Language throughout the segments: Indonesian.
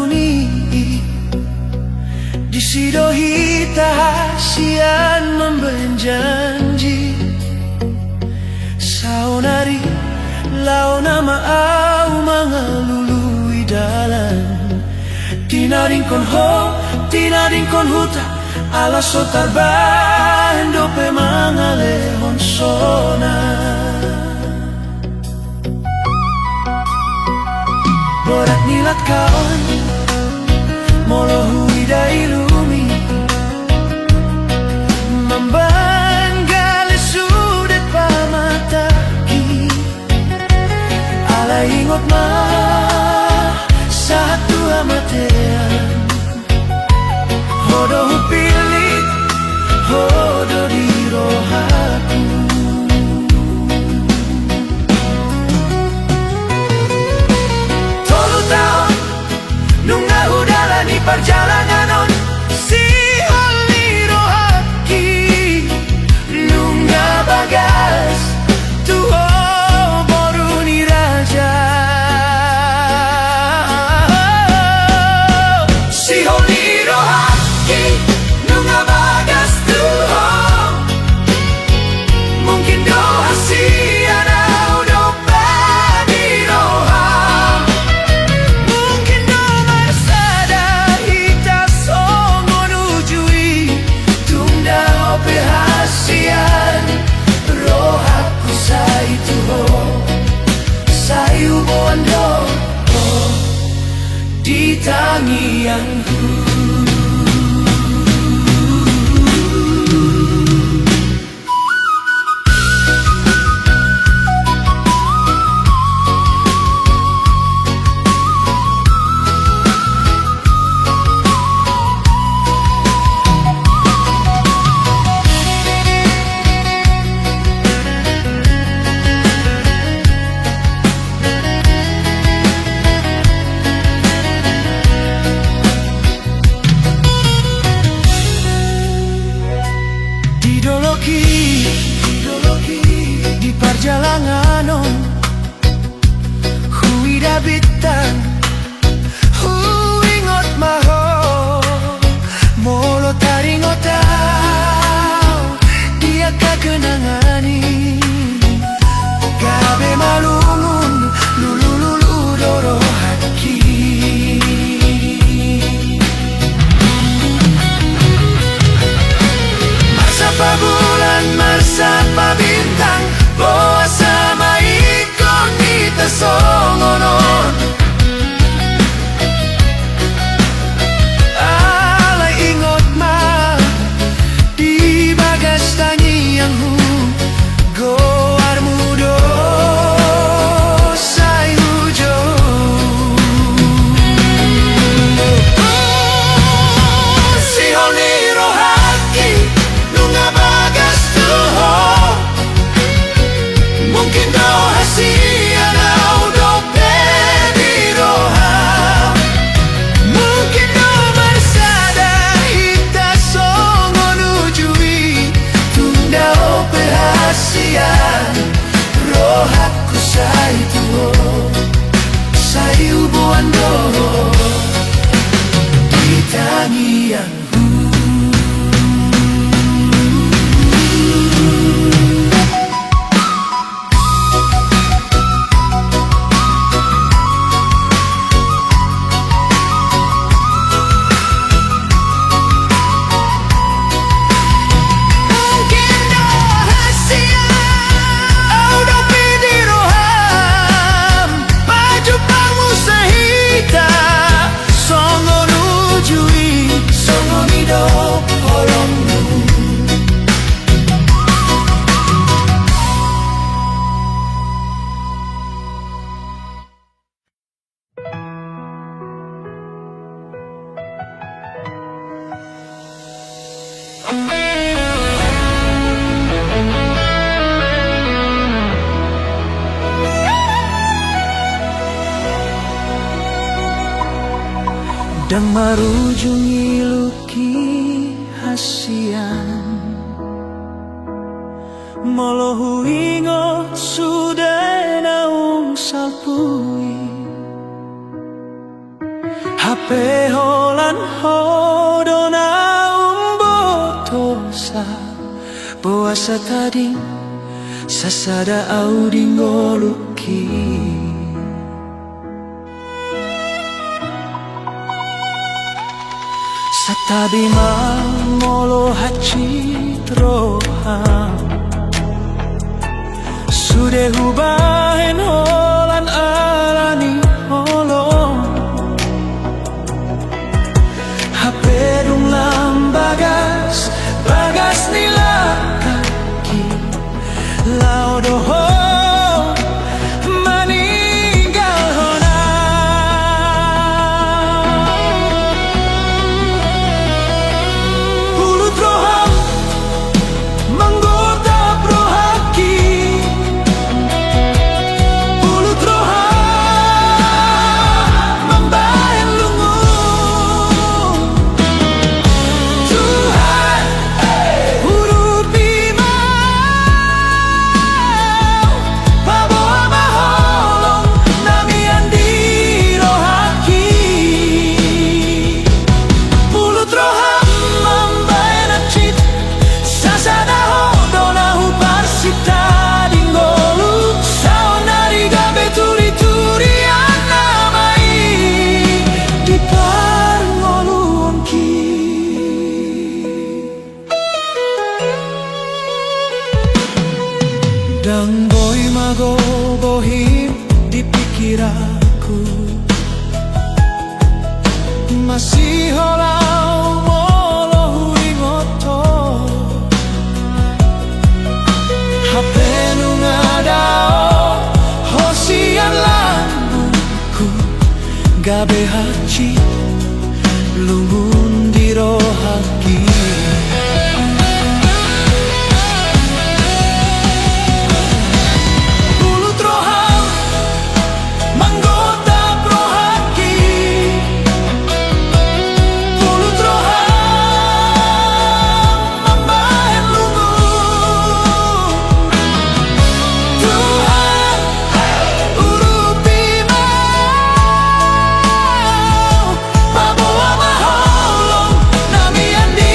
duni disidohi tahasian membenjanji saunari launa maau mangalului dalan tinaring kon ho tinaring kon huta ala sotar bando pe mangalehon sona borat nilat kaon molohui dailumi membanggale sudet pamataki ala ingot ma satu amatean hodo hupilit hodo di rohaku tolu tahun nunga udalani perjalanan on si holi rohaki nunga bagas tuho boruni raja si holi rohaki nunga bagas tuho mungkin doa si anau dopa di roha mungkin doa sada hita songonujui tunda ope hasian rohaku sai tuho sai ubondo di tangianku di perjalanan hui dabitan hui ngot maho molo taringotau dia kakenangani gabe malungun lulu doro haki masa bulan masa bintang boa sama ikon kita songonon alai ingot ma di bagas tangiangmu goar mudo sai hujo si honi rohaki nunga bagas tuho mungkin doa si anau dope di roha mungkin nomor sada hita songonujui tunda ope hasian rohaku sai tuho sai ubuando di tangianku dan marujungi luki hasian molo ingot sudah naung salpui Hape holan hodona umbotosa Boasa tading sasada audi ngoluki Satabi molo hacitroham Sude hubahen holan alani holong Hapedung lambagas bagas nila kaki Laudoho maninggal hona Pulut roham menggoda prohaki Pulut roham membayan lungu Tuhan urupi mau Paboa maholong namian di rohaki Pulut roham membayan acit Sasada hodona huparsita dingolu Saonari gabe turi-turi anamai Di parngolunki Dang boy mago bohim di pikir aku Masih holau molo huingoto Hape nungadao hosian lambungku Gabe haci lungun di rohaki Pulut roham menggoda prohaki Pulut roham membahan lungu Tuhan urupi mau Paboa maholong namian di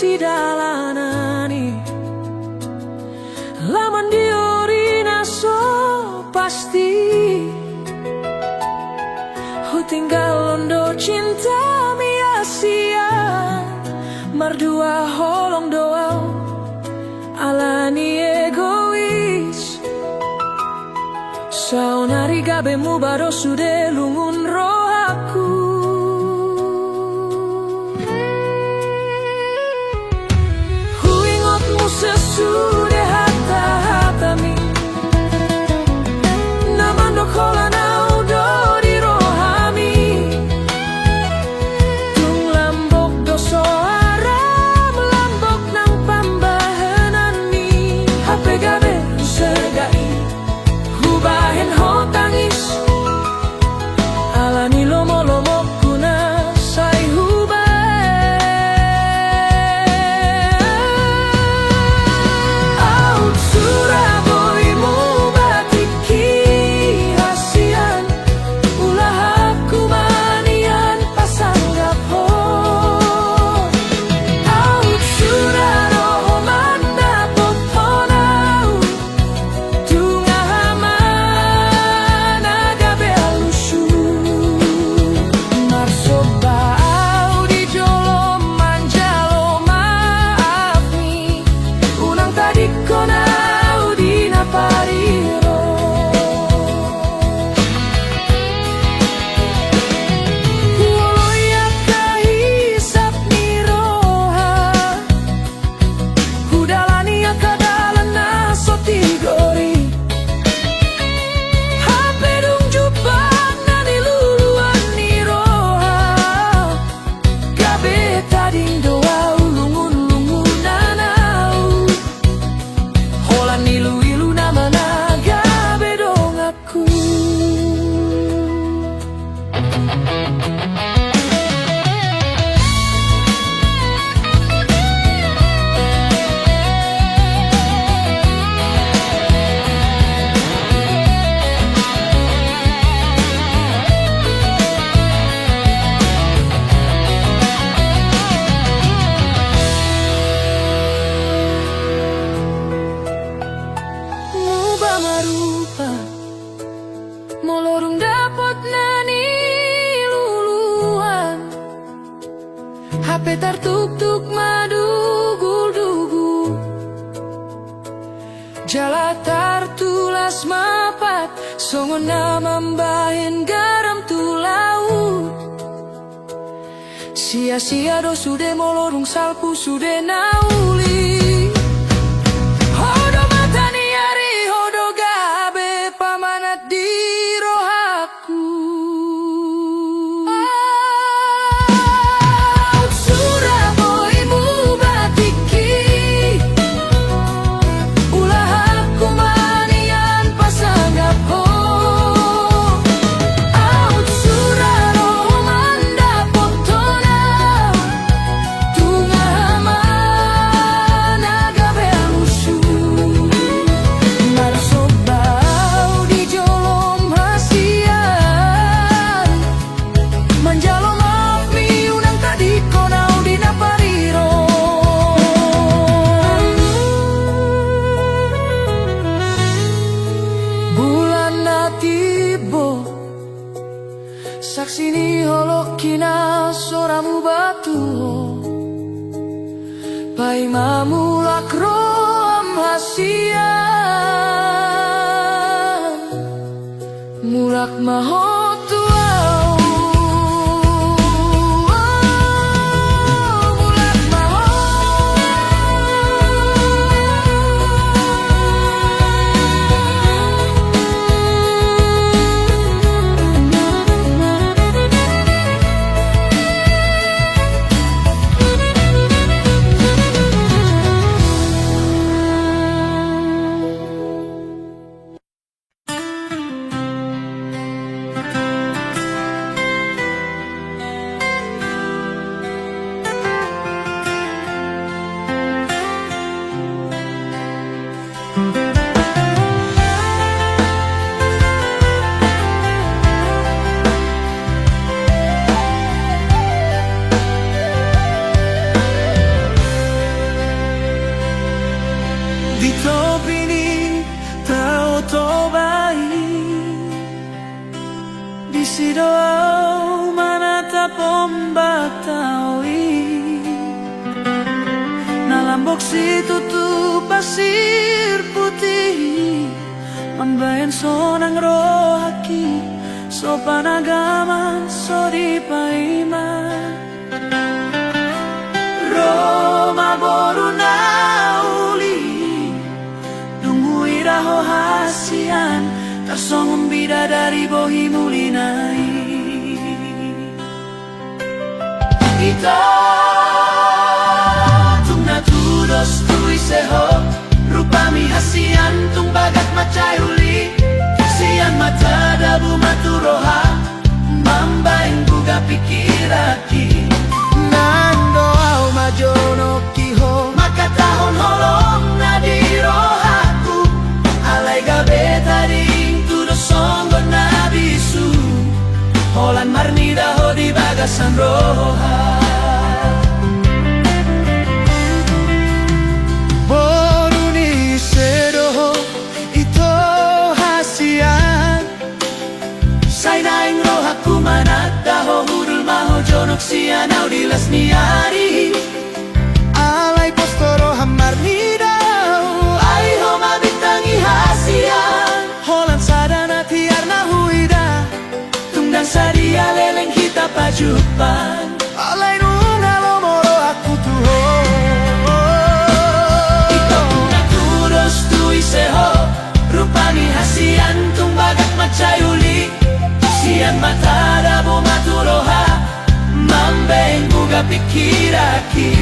sidalanani laman diorina so pasti hu tinggal londo cinta sia mardua holong doa alani egois saunari gabemu baro sude lungun rohaku huingotmu sesude hata-hatami namandok holana molorung dapot nani luluan HP tartuk-tuk madugul-dugul jala tartulas mapat songon namambahin garam tu laut sia-sia do sude molorung salpu sude nauli hodo matani ari hodo gabe pamanat di rohaku Suraboimu batiki ulah aku manian pasanggap ho out suraro manda potona tunga mana gabe alusu marsobau di jolom hasian manjalo maafmi unang tadi konau di napariro bulan natibo saksi ni holokina soramu batu pai mamulak rom hasian mulak mahotu mulak maho pasir putih Manbayan sonang rohaki Sopan agama sori paima Roma boru nauli Dungui raho hasian Tarsongong bidadari bohi mulinai Ita tung natudos tui seho Rupami hasian tung bagat macayuli Sian mata dabu maturoha Mambaing buga pikiraki Nando au majono kiho Makatahon holong na di rohaku Alay gabe taring tudo songgo na bisu Holan marnida ho di bagasan roha Boruni sedoho ito hasian Sainaing rohaku manataho hudul maho jonok sian au dilas niari Alay postoro hamar nidau Ay ho mabitangi hasian Holan sadana tiar na huida Tunggang sadia leleng kita pajupan Alay nunga lomoro aku tuho Ito naturos tui seho Rupani hasian tung bagat macayuli Sian mata dabo maturoha Mambeng buga pikiraki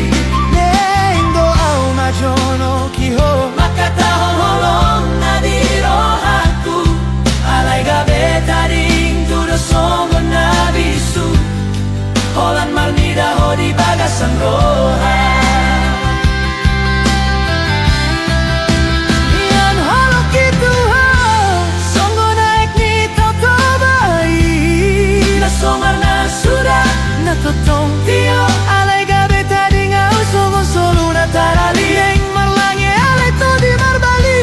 Nendo au majono kiho Makatahon holong na di rohaku Alay gabe taring tudo songo na bisu Holan marnida ho di bagasan roha Yan holok itu ho Songo naik ni toto bai Nasomar na sudah na totong tio Alay gabe taring au songo solo na tarali Eng marlange alay to di marbali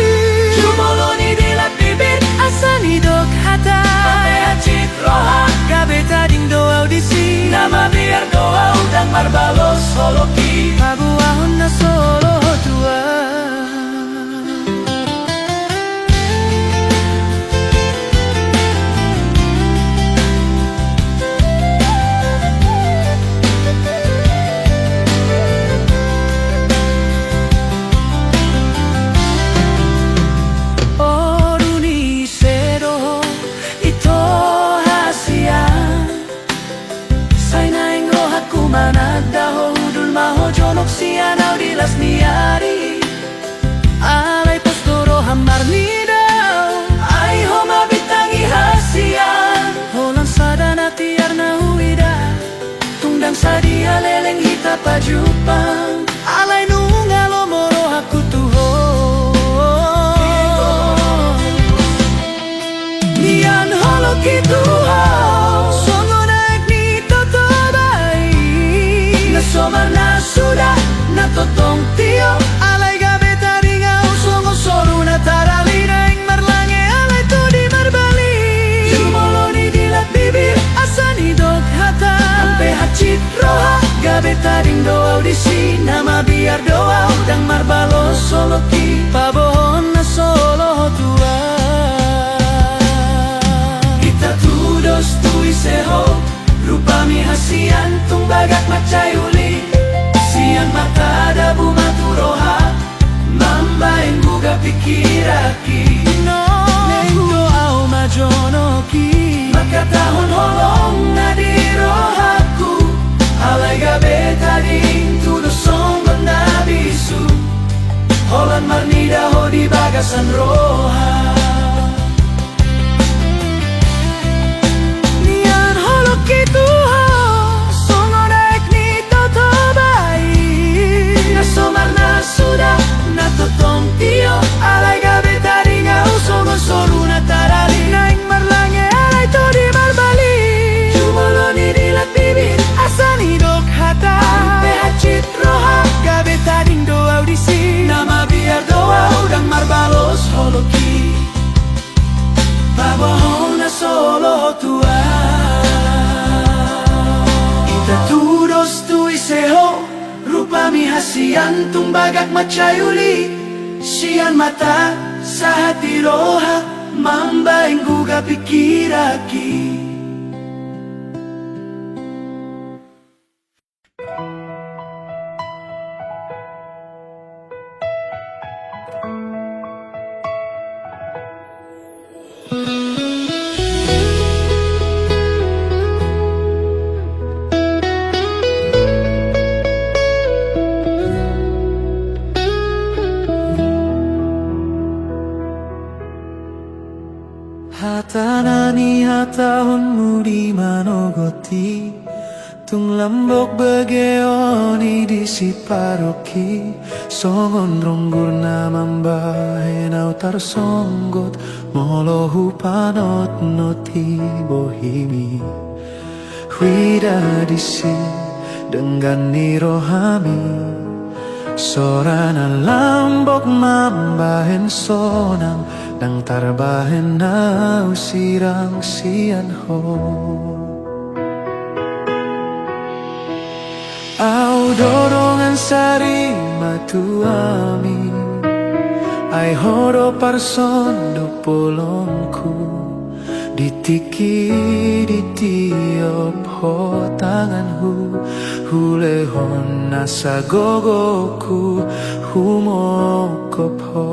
Jumoloni dilat bibir asani dok hata Pate hacit roha gabe taring do audisi Nama biar doa udang marbalos holoki Pabuahon na solo tua Oruni sedo ito hasian Sainaing rohaku manadaho hudul maho jonok sian au dilas niari Alay postoro hamar nidau Ay ho mabitangi hasian Holan sadana tiar na huida Tungdang sadia leleng hita pajupang Alay nunga lomoro aku tuho Nian holok itu ho Songo naik ni toto bai Nasomar na sudah na totong tio Alay gabe taring au songo solu na tarali Naing marlange alay to di marbali Jumoloni dilat bibir asani dok hata Ampe hacit roha gabe taring do audisi Nama biar doa udang marbalos soloki Pabohon na solo tua Kita tudos tui seho Rupami hasian tung bagat macayuli Sian mata dabu maturoha Mambain buga pikiraki Nendo au majonoki Makatahon holong na di rohaku Alay gabe taring tudo songgo na bisu Holan marnida ho di bagasan roha Nian holok itu ho Songo naik ni toto bai Nasomar na sudah na totong tio Alay gabe taring au songo solu na tarali Naing marlange alay to di marbali Jumoloni dilat bibir asani dok hata Ampe hacit roha gabe taring do audisi Nama biar doa udang marbalos holoki Pabohon na solo tua Ita tudos tui seho Rupami hasian tung bagat macayuli sian mata sa hati roha mambaing guga pikiraki. Hatanani hatahon di manogoti tung lambok bageoni di siparoki songon ronggur namambahenau tar songgot molohu panot noti bohimi huida disi dengan nirohami sorana lambok mambahen sonang nang tarbahen na usirang sian ho au dorongan sari matuami ai horo parsondo polongku ditiki di tiop ho tanganku hulehon nasa gogoku humokop ho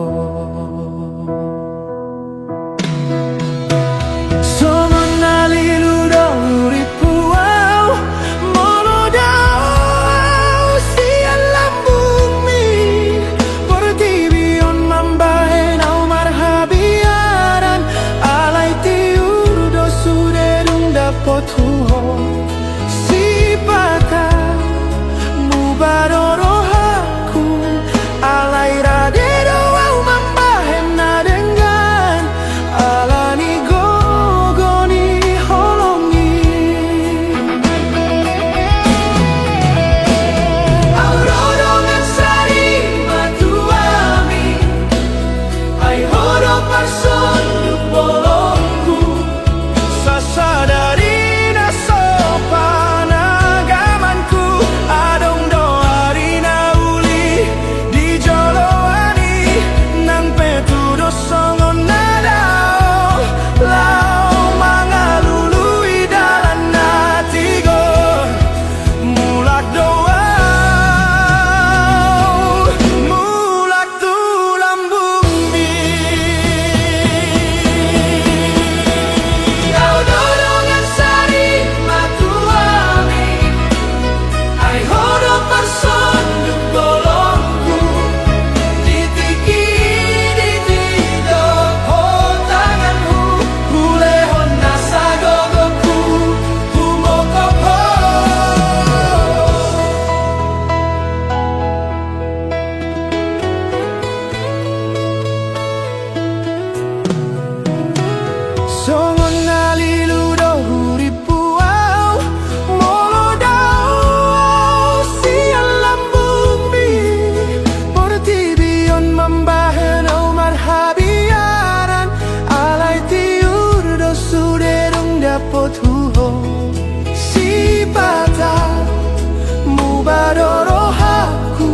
si patah mubadoro haku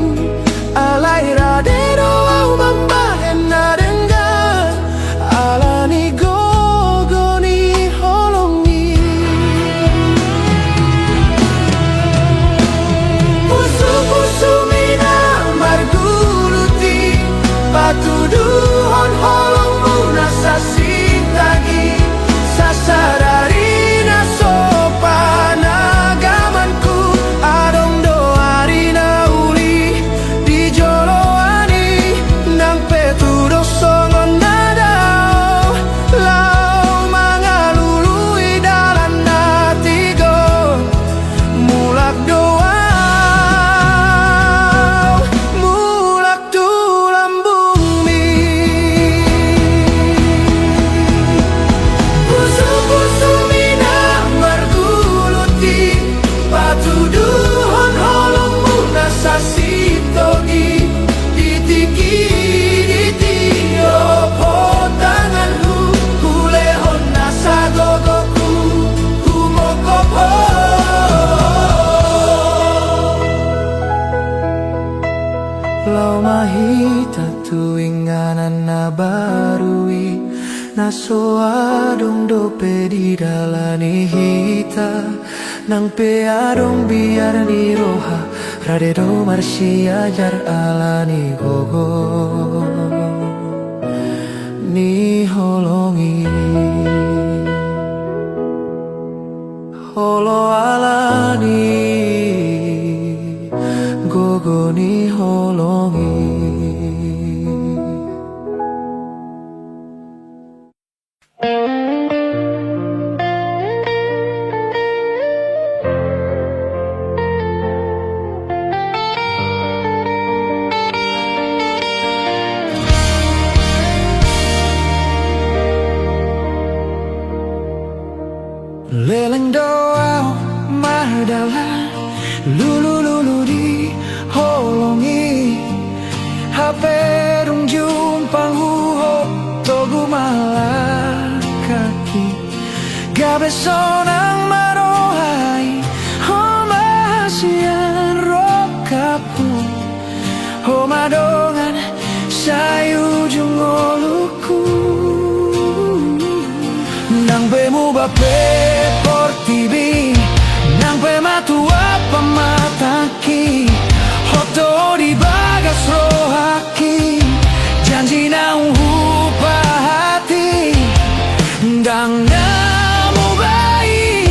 alai radero au mambahen nadengan alani gogoni holongi pusu-pusu mina marguluti batu duhon holongmu nasa sintagi sasadari lau mahita tuinganan na barui na so adong dope di dalani hita nang peadong biar ni roha radedo marsi ajar alani gogo ni holongi holo alani gogo ni holongi. Leleng doa mardala lulu lulu di holongi haperung jumpang huho togu malakaki gabe sonang marohai homasian rokapu homadongan sayu jungoluku nang bemu bape portibi nang pe matua pamataki hoto di bagas rohaki janji nang hupa hati dang namu bayi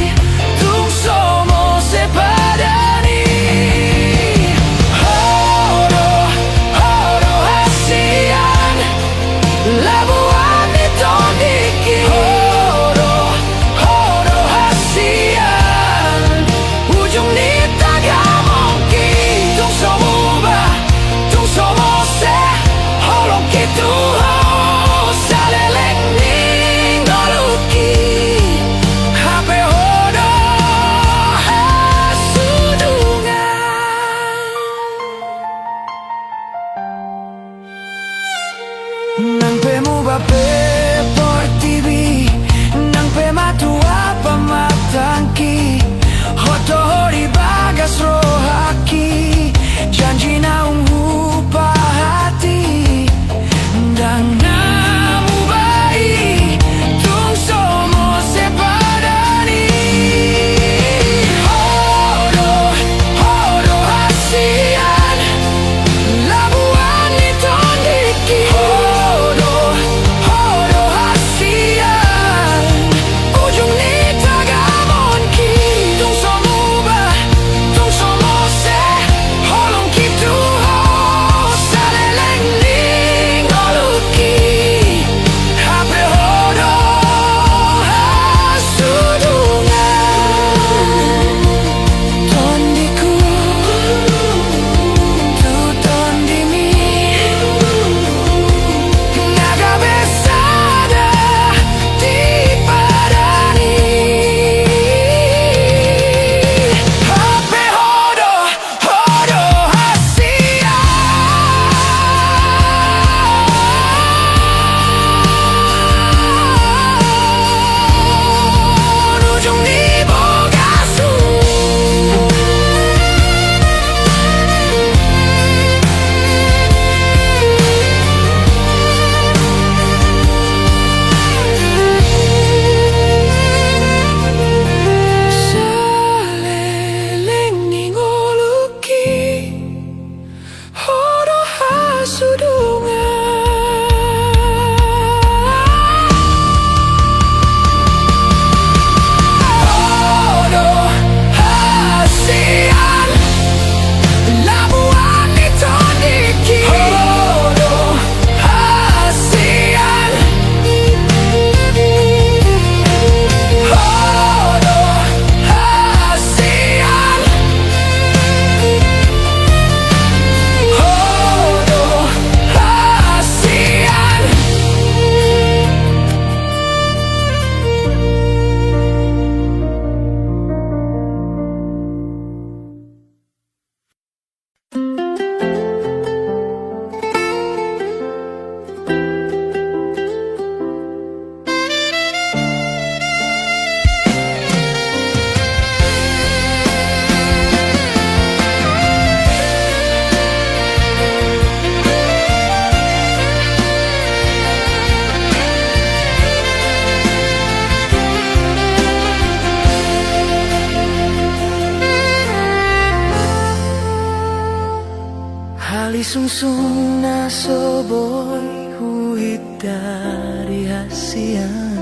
Isungsung na soboy huhit dari hasian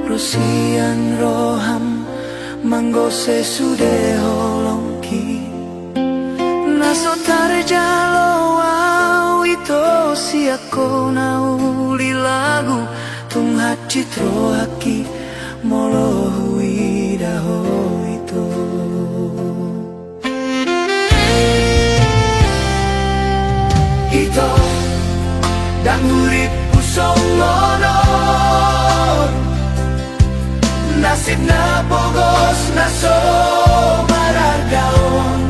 Rosian roham manggose sude holongki Naso tarjalo au ito siako na uli lagu Tung hacitro haki molo huida ho ito Ito dan urip pusong ngono Nasib na bogos na so marargaon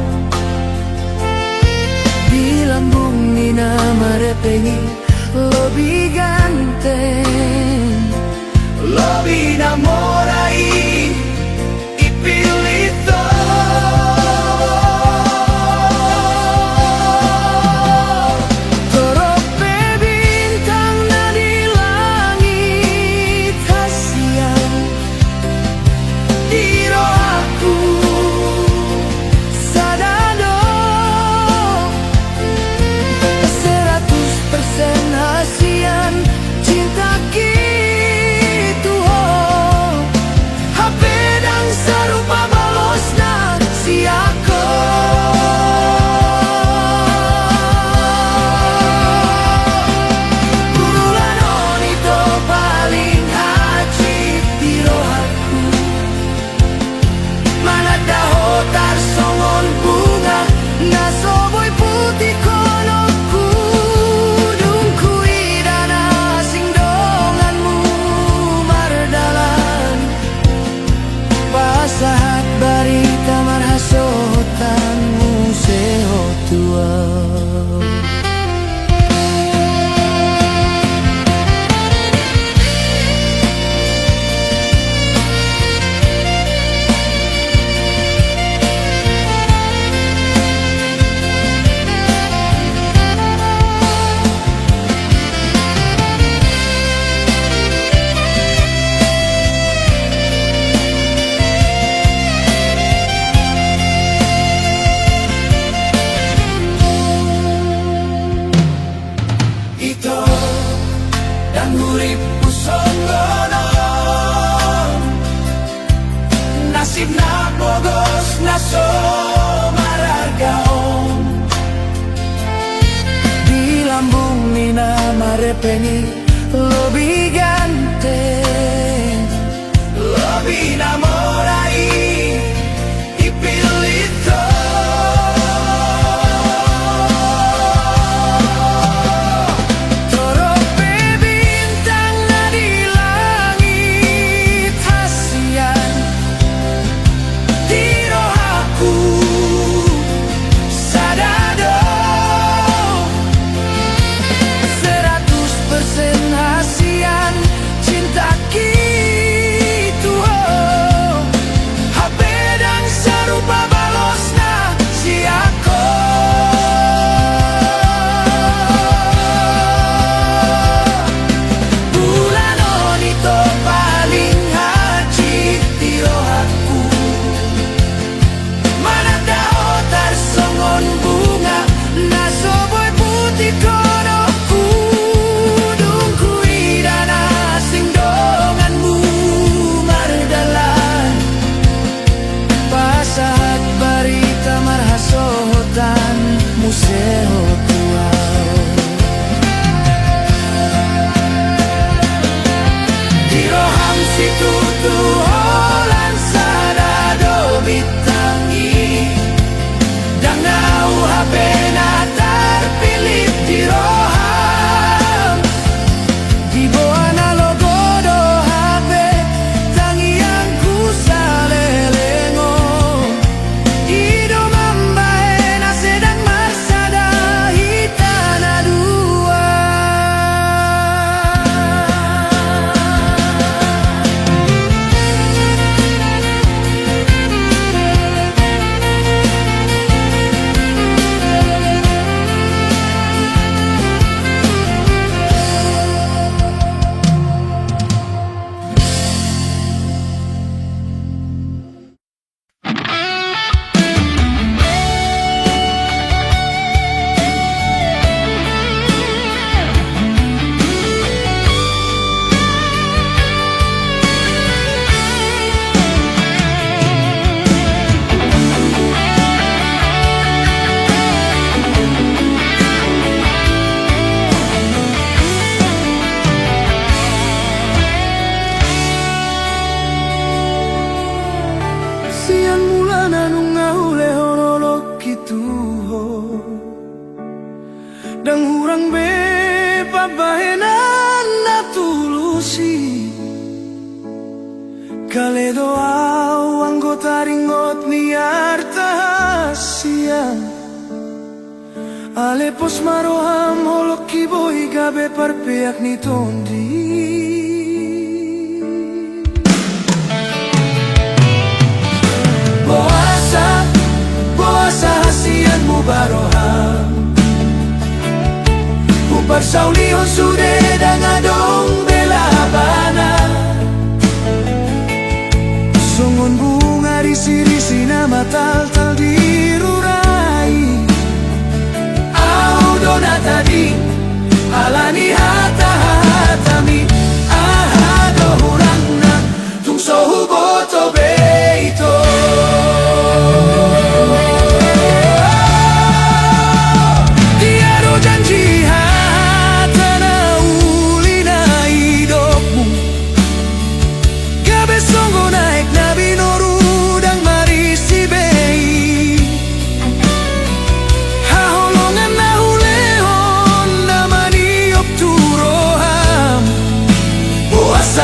Di lambung ni na marepengi Lobi ganteng Lobi namorai Ipilito Torope bintang na di langit hasian Diro aku sadado 100% hasian cinta gitu HP dan serupa balosna si aku Bulan on itu paling hajib di rohaku Mana daho tar songon bunga Nasoboy putih konoku Dungkui dan asing donganmu mardalan Pasahat barita marhasotanmu seho tua Ito dan urip pusong gonon Nasib na bogos na so marargaon Di lambung ni na marepeni Lobi ganteng Lobi namorai Ipilito Torope bintang na di langit hasian Di rohaku sadado 100% hasian Tuhan dan hurang be pabahenan na tulusi kale doa anggota ringot ni artahasia ale pos maroham holok kiboy gabe parpeak ni tondi Boasa hasian mu baroham Upar saulihon sude dan adong bela habana Songon bunga risi-risi nama tal-tal dirurai Au dona tadi alani hata-hatami Ahado hurangna tung sohu boto beito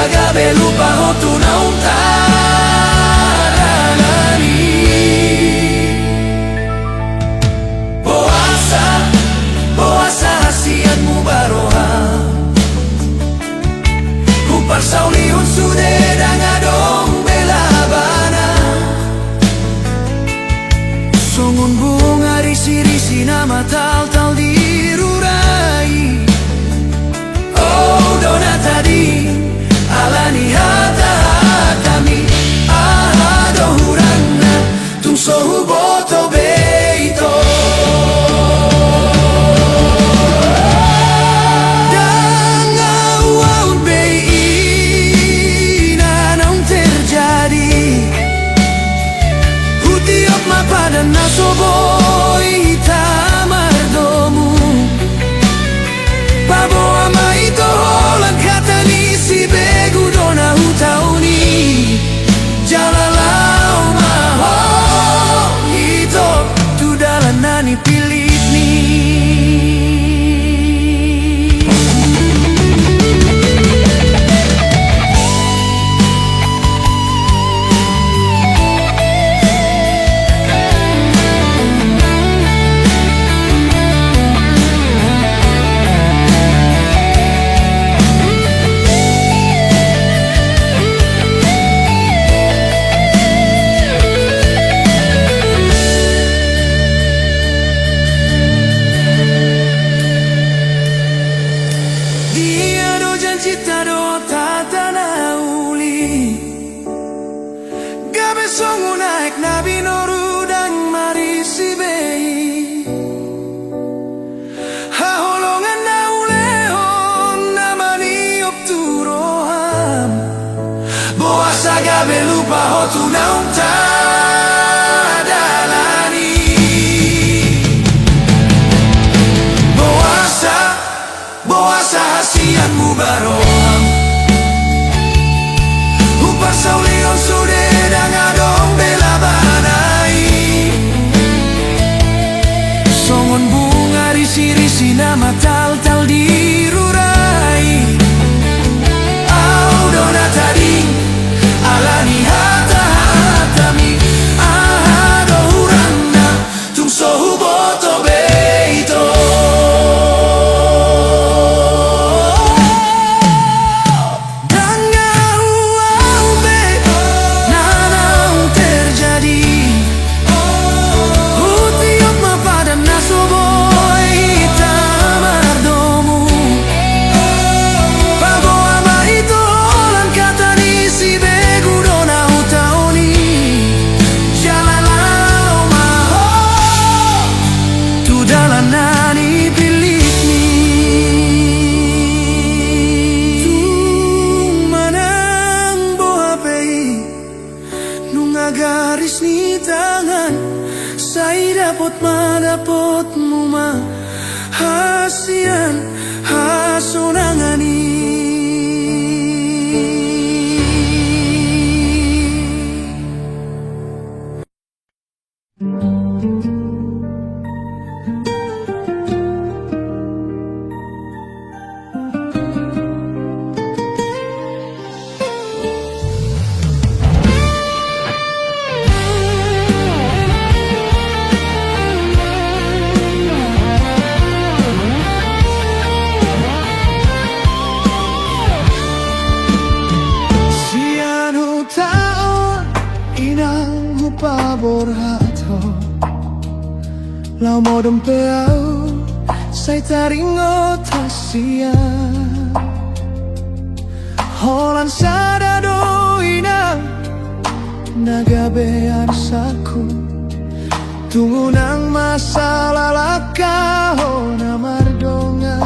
Gabe lupa hotu na untarani Boasa hasian mu baroham Kupar saulihun sude dan adong bela habana Songun bunga risi-risi nama tal-tal dirurai Oh dona tadi alani hata-hatami ahado hurangna tung sohu boto beito dan awal beina naung terjadi hutiok mapadan nasoboi tamardomu pabo ama ito holang kata ni si begu dona hutauni jalalau maho ito tu dalan nani pilit ni Songo naik nabi noru dan marisi bei Haholongan naulehon namani opturoham Boasa gabe lupa hotu naung tadalani Boasa hasian mu baroham Upar saulion sude dan adong bela banai Songon bunga risi-risi nama tal-tal dirurai Au dona tadi alani hata-hatami ahado hurangna tung sohu boto beito garis ni tangan saya dapat madapot mu ma hasian hasonangani paborhato Lau modom peau Sai taringo tasia Holan sadado ina Nagabean saku Tunggu nang masalah lakaho na mardongan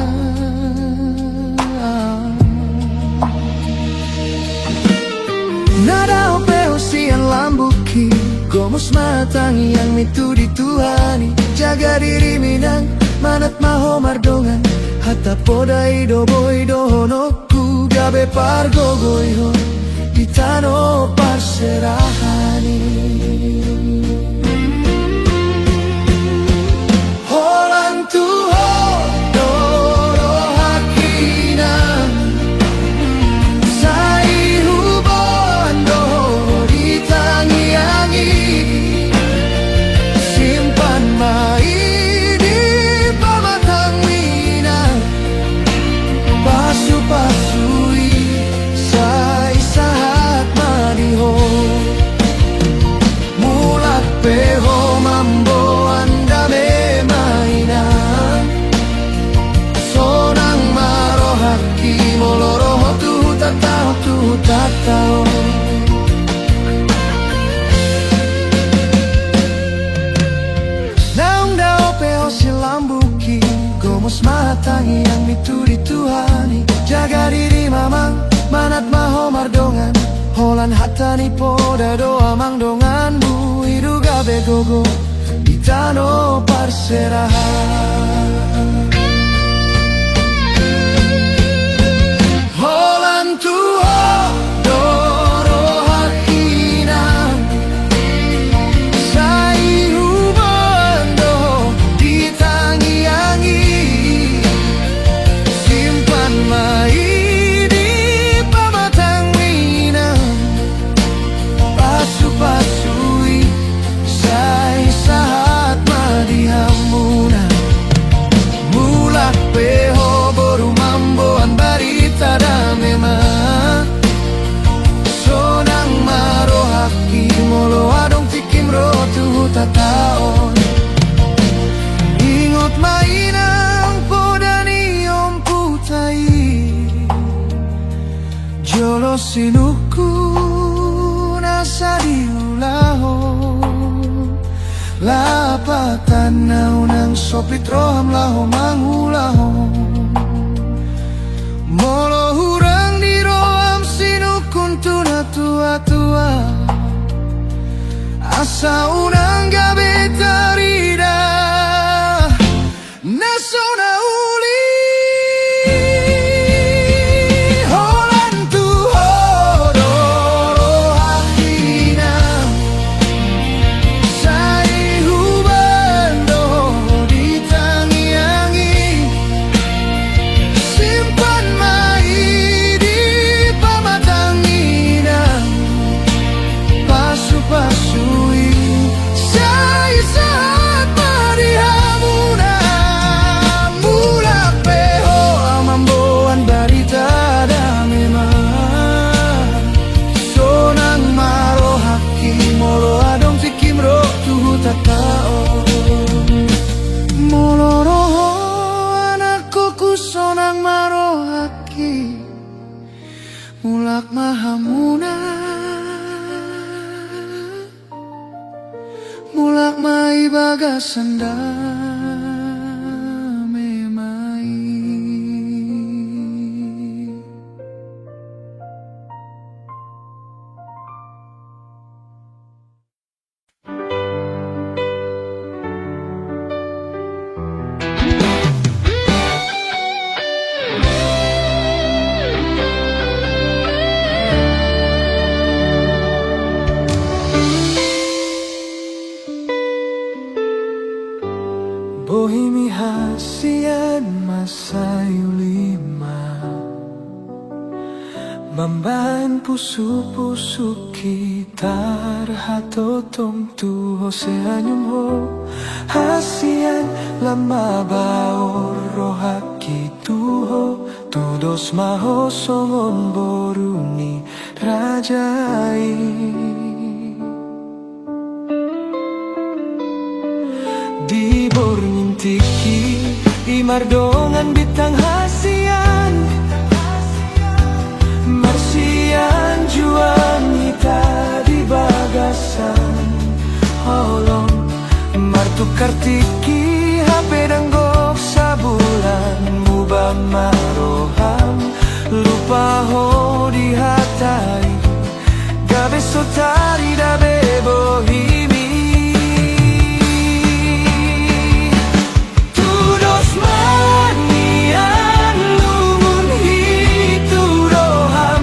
Nada opeo sian lambuki Gomos matangi yang mitu dituhani Jaga diri minang manat maho mardongan Hatta poda ido boy dohonoku Gabe pargogoiho Ditano parserahani Holan tuho doro hakina Sai hubon doho ditangi-angi Simpan mai di pamatang mina Pasu-pasui sai sahat madiho Mulak peho mambo anda mainan Sonang marohaki moloroho tu tatao Naung dao peo silambuki Gomos matangi yang mituri Tuhani Jaga diri mamang manat maho mardongan Holan hatani poda doa mang dongan bu Hidu gabe gogo Ditano parserahan Holan tuho doro hakina Sai hubon doho ditangi-angi Simpan mai di pamatang mina Pasu-pasui sai sahat madihamuna Mulak peho boru mamboan barita damema Sonang marohaki molo adong tikim rotu tataon Ingot mainang podani om putai Jolo sinuku nasa diulaho Lapatan naunang soplit roham laho mangulaho Molo hurang di roham sinukun tuna tua-tua Asa unang gabe tarida Nasona uli Holan tuho doro hakina Sai huban doho ditangi-angi Simpan mai di pamatang inang Pasu-pasui sai saat marihamuna Mulak peho amamboan barita damema Sonang marohaki molo adong tikim rotu tatao Molo roho anakku sonang marohaki Mulak mahamuna Mulak mai bagasanda memai Bohimi hasian masayu lima Mambahan pusu-pusu kita Hatotong tuho seanyum ho Hasian lama baor rohaki tuho Tudos maho songon boruni rajai Di borngintiki imardongan bitang hasian Marsian juan hita di bagasan Holong martukar tiki HP danggok sabulan Mubah maroham lupa ho di hatai Gabe sotari dabe bohimi Tudos manian lungun hitu roham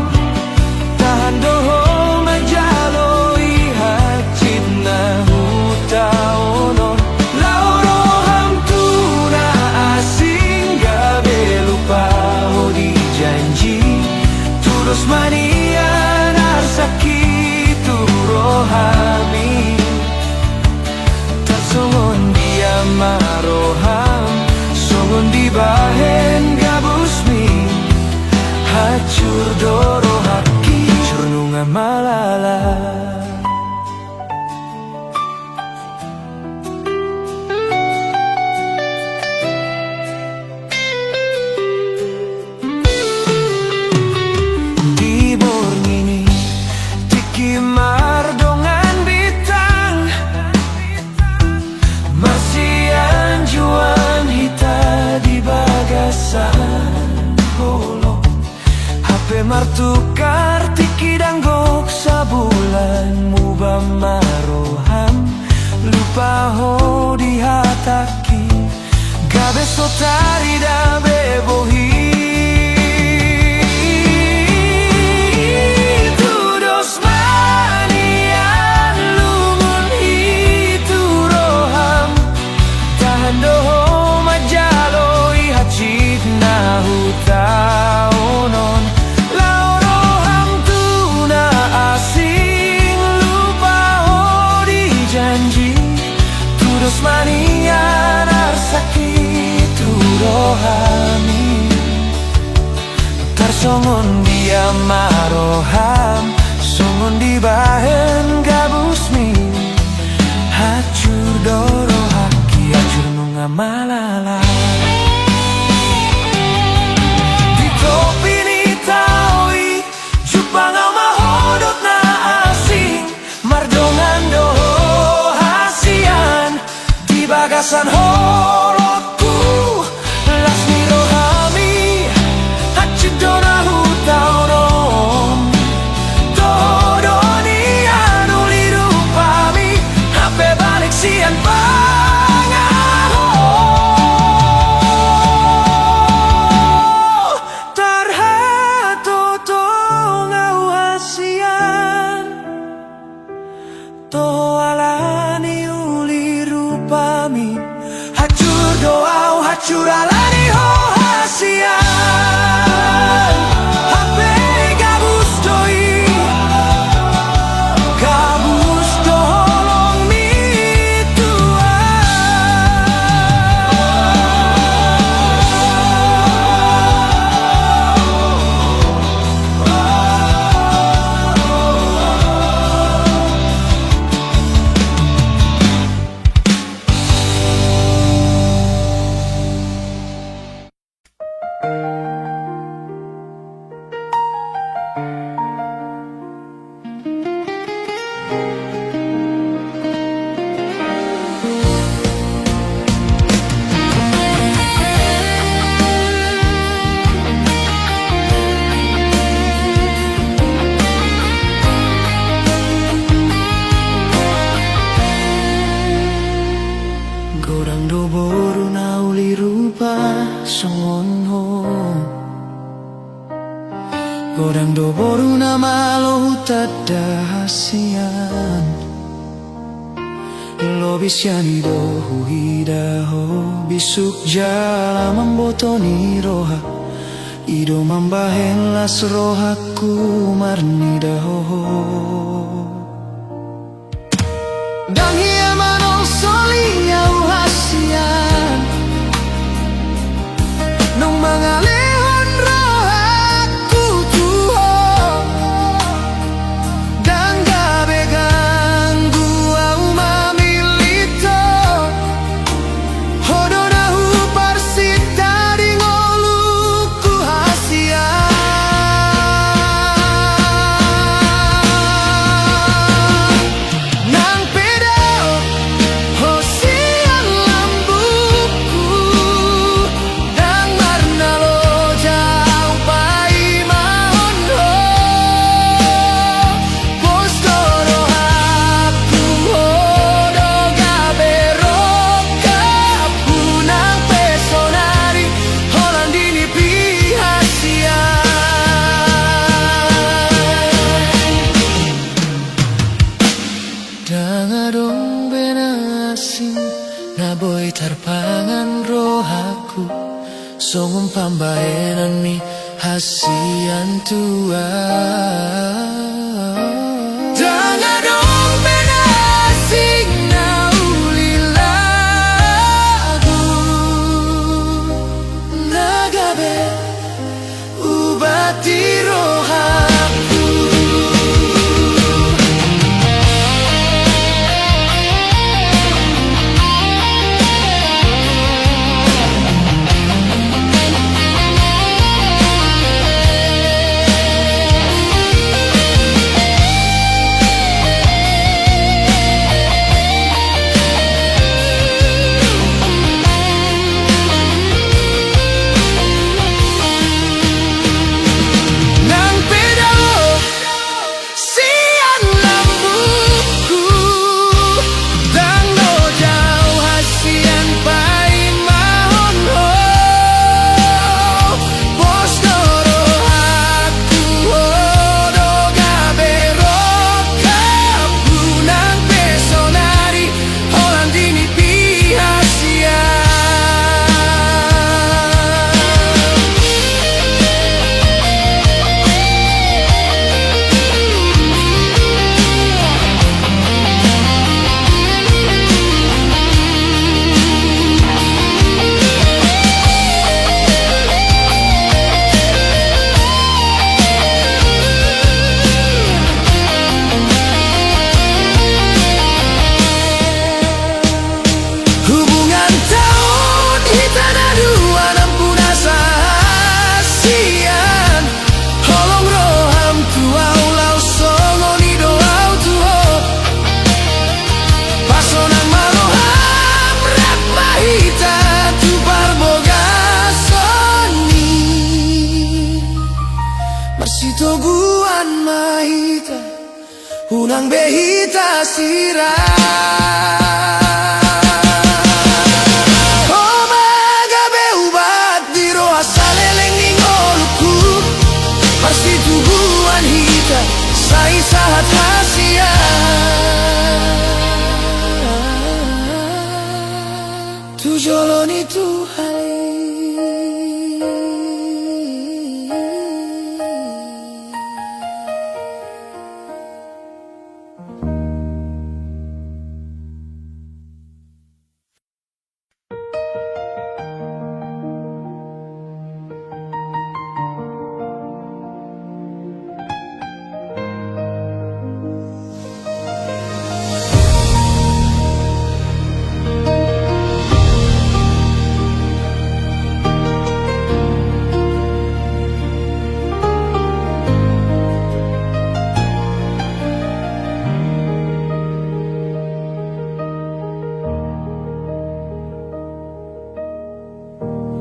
Tahan doho majaloi hacit na hutaonon Lau roham tuna asing gabe lupa ho di janji Tudos manian arsaki tu rohami Tarsongon dia maroham Songon di bahen gabusmi Hacur doro haki Curnunga malala Di borngini tiki mardongan bitang Marsian juan hita di bagasan Holo HP martukar tiki danggok sabulan Mubah maroham lupa ho di hataki Gabe sotari dabe bohi Tudos manian lungun hitu roham Tahan doho majaloi hacit na hutaonon Lau roham tuna asing lupa ho di janji Tudos manian arsaki tu rohami Tarsongon dia maroham Songon di bahen gabusmi Hacur doro haki hacur nunga malala Di topi ni taoi Jupangau mahodot na asing Mardongan doho hasian Di bagasan holotku Lasmi rohami Hacid dona hutaonom Dodoni anuli rupami Hape balik sian pangaho Tarhato tongau hasian Toho alani uli rupami Hacur doau hacur alani ho hasian Hape gabus doi Gabus doholong mi Gorang do boru na uli rupa songon ho Gorang do boru na malo tada hasian Lo bisyani do huida ho Bisuk jala membotoni roha Ido mambahen las rohaku marnida ho Dan hiya manong soli au hasian Nung mga lehon rohaku tuho Dan gabe ganggu au mamilito naboy tarpangan rohaku songong pambayanan mi hasian tua dengan dong penasing na ulilagu nagabe ubati rohaku. Toguan mahita unang behita sirah oh magabe ubat diro asaleleng ingoluku pasti tuguan hita sa isahat hasia tujoloni Tuhan.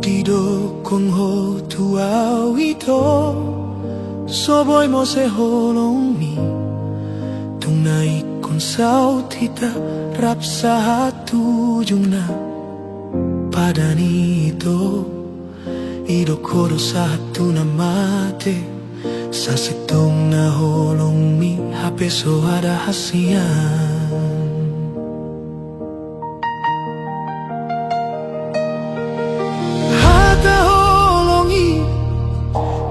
Dido kong ho tuaw ito soboy mo se holong mi tunay kong saut hita rap sa tujung na padani ito ido koro sa hatu na mate sa sitong na holong mi hape so ada hasian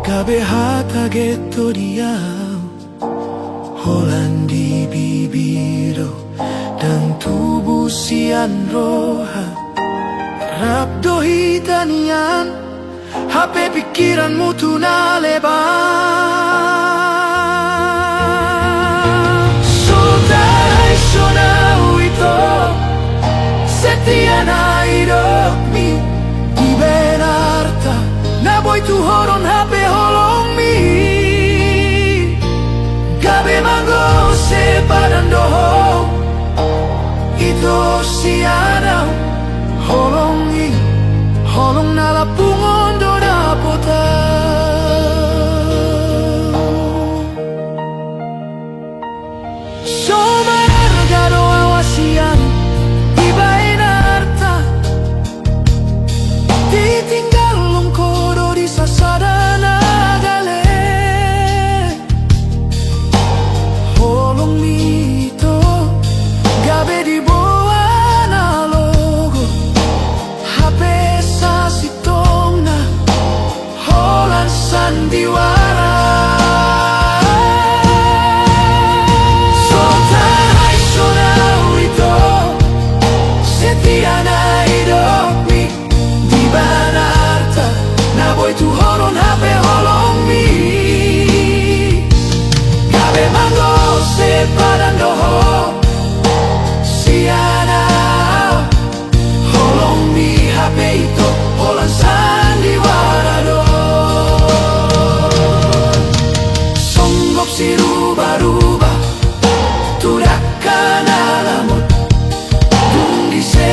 Gabe hata getto diau Holandi bibiro dan tubuh sian roha Rap dohitanian HP pikiranmu tuna lebar Sotai sonau ito Setia na hidup mi Di benarta Naboy tuhoron HP holong mi Gabe mango se padandoho Ito siana holong i Holong nalapungon do dapota Somarga do awasian Ibae na arta Ditinggal longkoro di sasada nagale Holong mito Gabe di boa na logo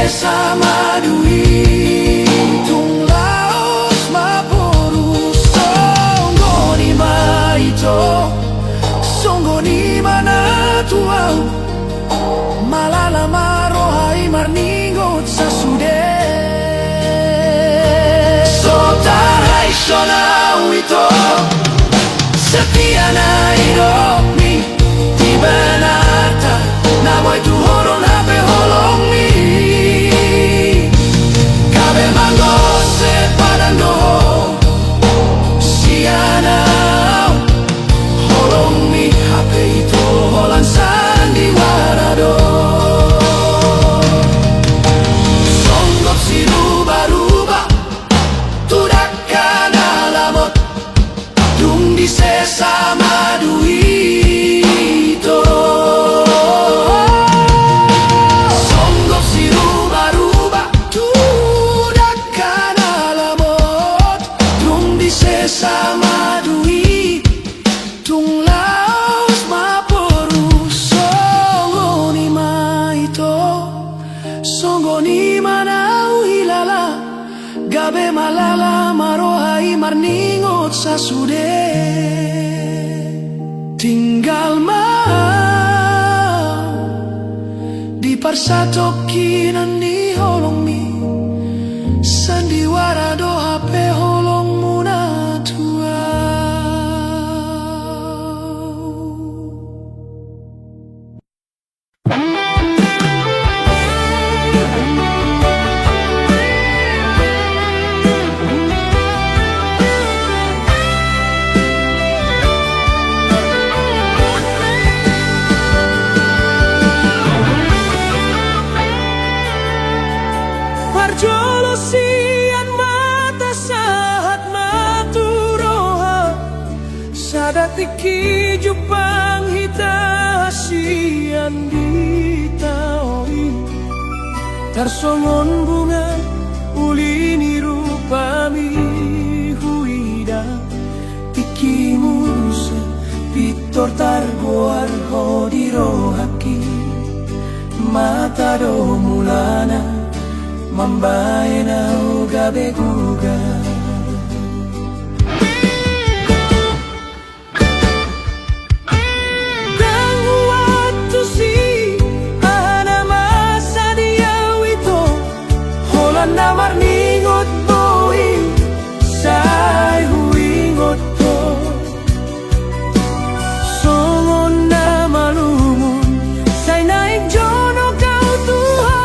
sama dui tung laos maporu songo ni maito songo ni mana tuau malala marohai marningot sasude sotarai sona wito setia na iromi di benata na boy tu horon hape holong mi kabe mango se padando siana holong mi hape itu holan sandiwarado songgok si ruba-ruba tudak kana lamot dung di sesama duito songgok si ruba-ruba tudak kana lamot dung di sesama dui tung laos maporu songo ni maito songo ni manau hilala gabe malala marohai marningot sasude tinggal mau di parsatokinan di holong mi sandiwara do hape holong muna tua Parjolo sian mata sahat maturoha sadatiki jupang hita sian ditaoi tarsongon bunga ulini rupami huida tikimusa pitor targoar hodirohaki mata do mulana mambae na ugabe guga dan waktu si ana masa dia wito holan namar ningot boi sai huingot to songon na malumun sai naik jono kau tuhan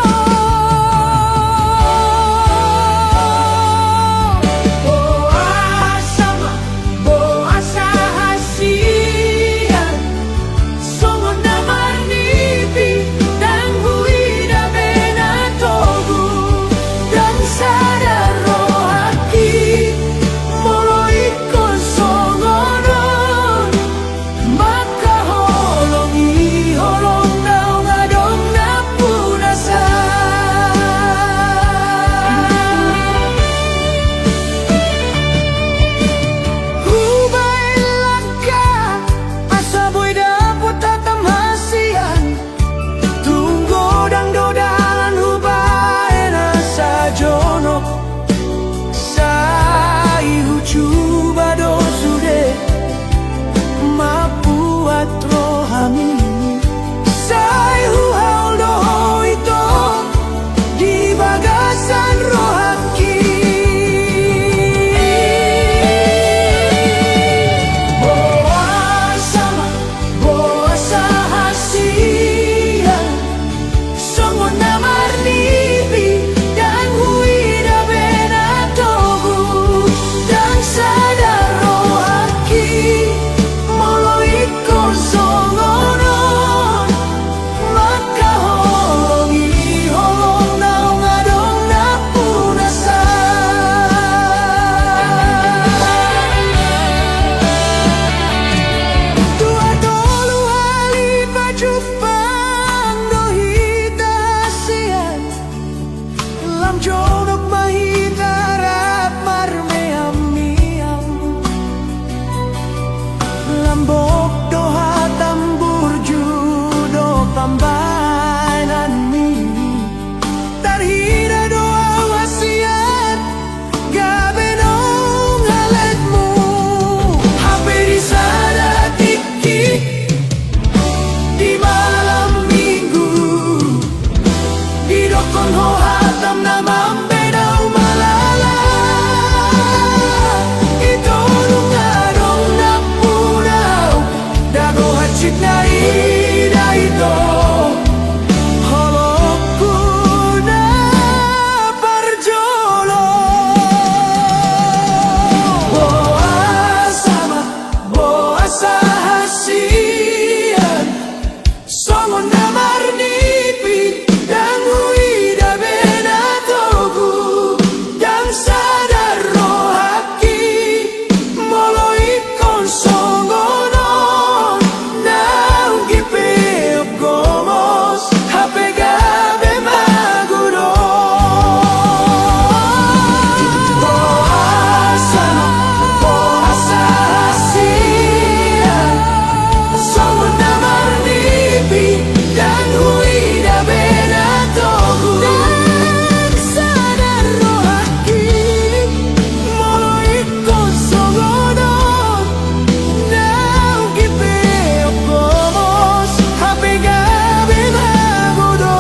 kon ho hatam na mambe daw malala. Ito nung arong napunaw, dago hatchit na ida ito. Holok ko na parjolo. Boa sama, boa sa hasian. Songon na marnipi, dang huida benatogu, dang sadar rohaki, molo ikon songonon, naung gipeop gomos, hape gabe maguro. Boa sama, boa sa hasian. Songon na marnipi, dan huida benatogu, dan sadar rohaki, molo ikon songonon, naung gipeop gomos, hape gabe maguro.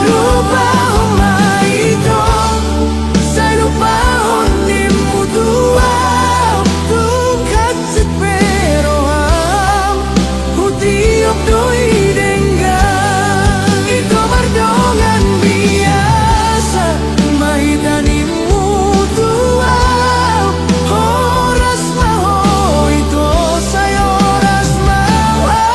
Lupahon maito, say lupahon ni mutuaw, tukatsit pero am, hutiok doi denggan. Ito mardongan biasa, mahita ni mutuaw, oras maho ito say oras mawasiya.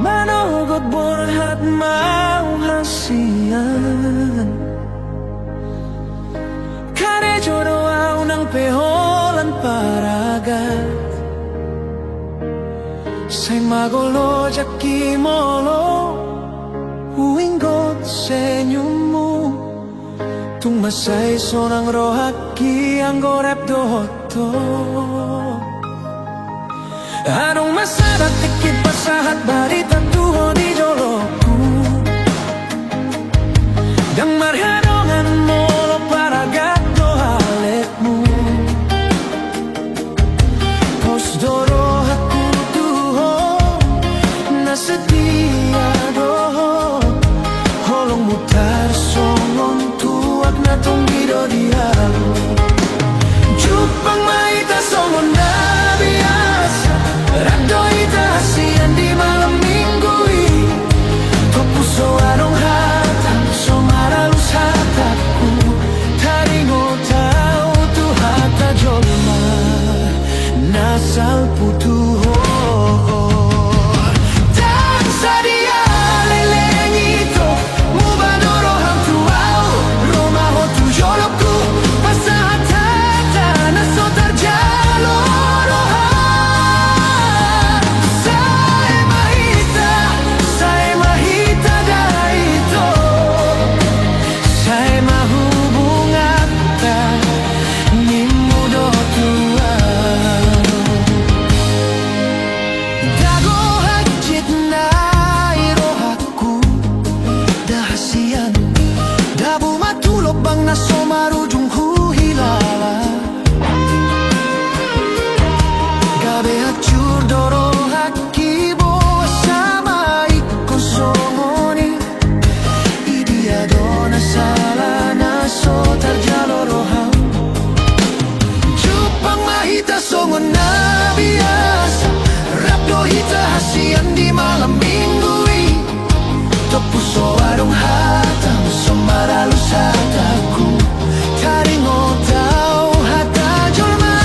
Manogot borhat mau hasian, kare jodoh ng peholan paragat, say magolo jaki molo, huinggot senyummu, tung masay sonang rohaki ang gorep doto. Anong masarap tikit pasahat barita tuho di joloku, dang marhadongan molo para gato haletmu. Pos doro aku tuho na setia doho, holong mutar songon tuak na tonggido dialo. Jupang maita songon na biasa, rando ita hasian di malam minggu i. Topuso anong hatang so maralus hataku, taringo tau tu hata jolma, nasal putuho. Dan sadia leleng ito, mubadoro ham tuau, romaho tu joloku, pasahata na sotar jaloro. Saya mahita dahito, saya mahubung ata ni mudo tuan. Dago hajit na irohaku, dahasian, dabu matulog bang naso marujung huhilala. Gabe hacur doro haki boa sama ikon somoni, idia dona sala naso tarjalo roham. Jupang mahita songon na biasa, rapdo hita hasian di malam minggu i. Topuso arong hatang so maralus hataku, taringo tau hata jolma,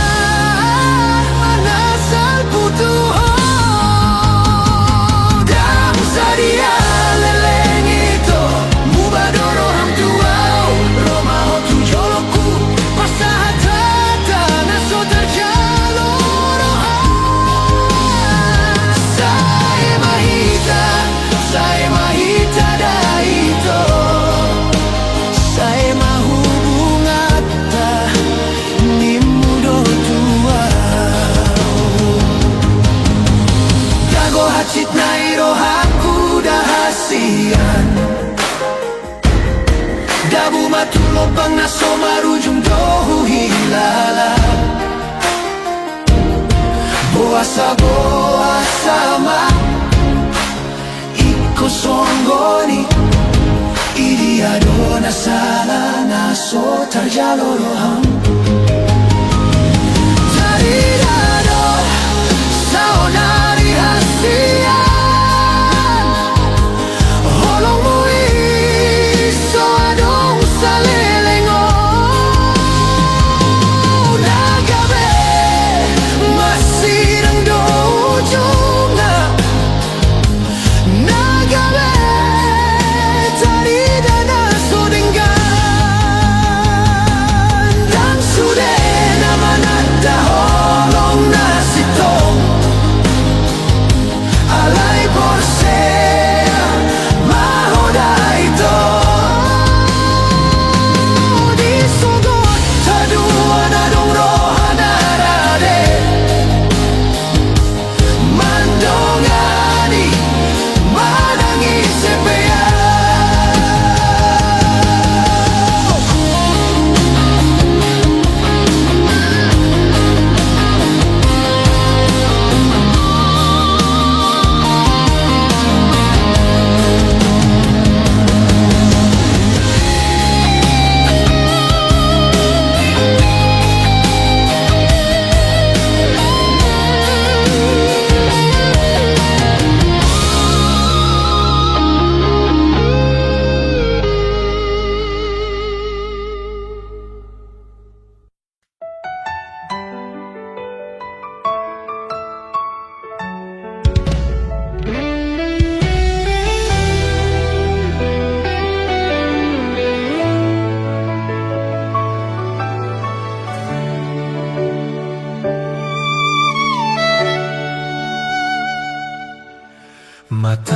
manasal putuho. Dang sadia leleng ito, mubadoro ham tuau, romaho tu joloku, pasahata na so tarjalo roham. Bangaso marujung dohu hilala boa sama iko songoni iriado na sala na so tarjaloroham tarirado saonari hasia holong mui so adong salelengo nagabe masirang dojunga nagabe tarida na sodenggan dan sude naman at holong na sitong alay porse mahoda ito di sugot tadua na dong rohanarade mandongani manangi sepeya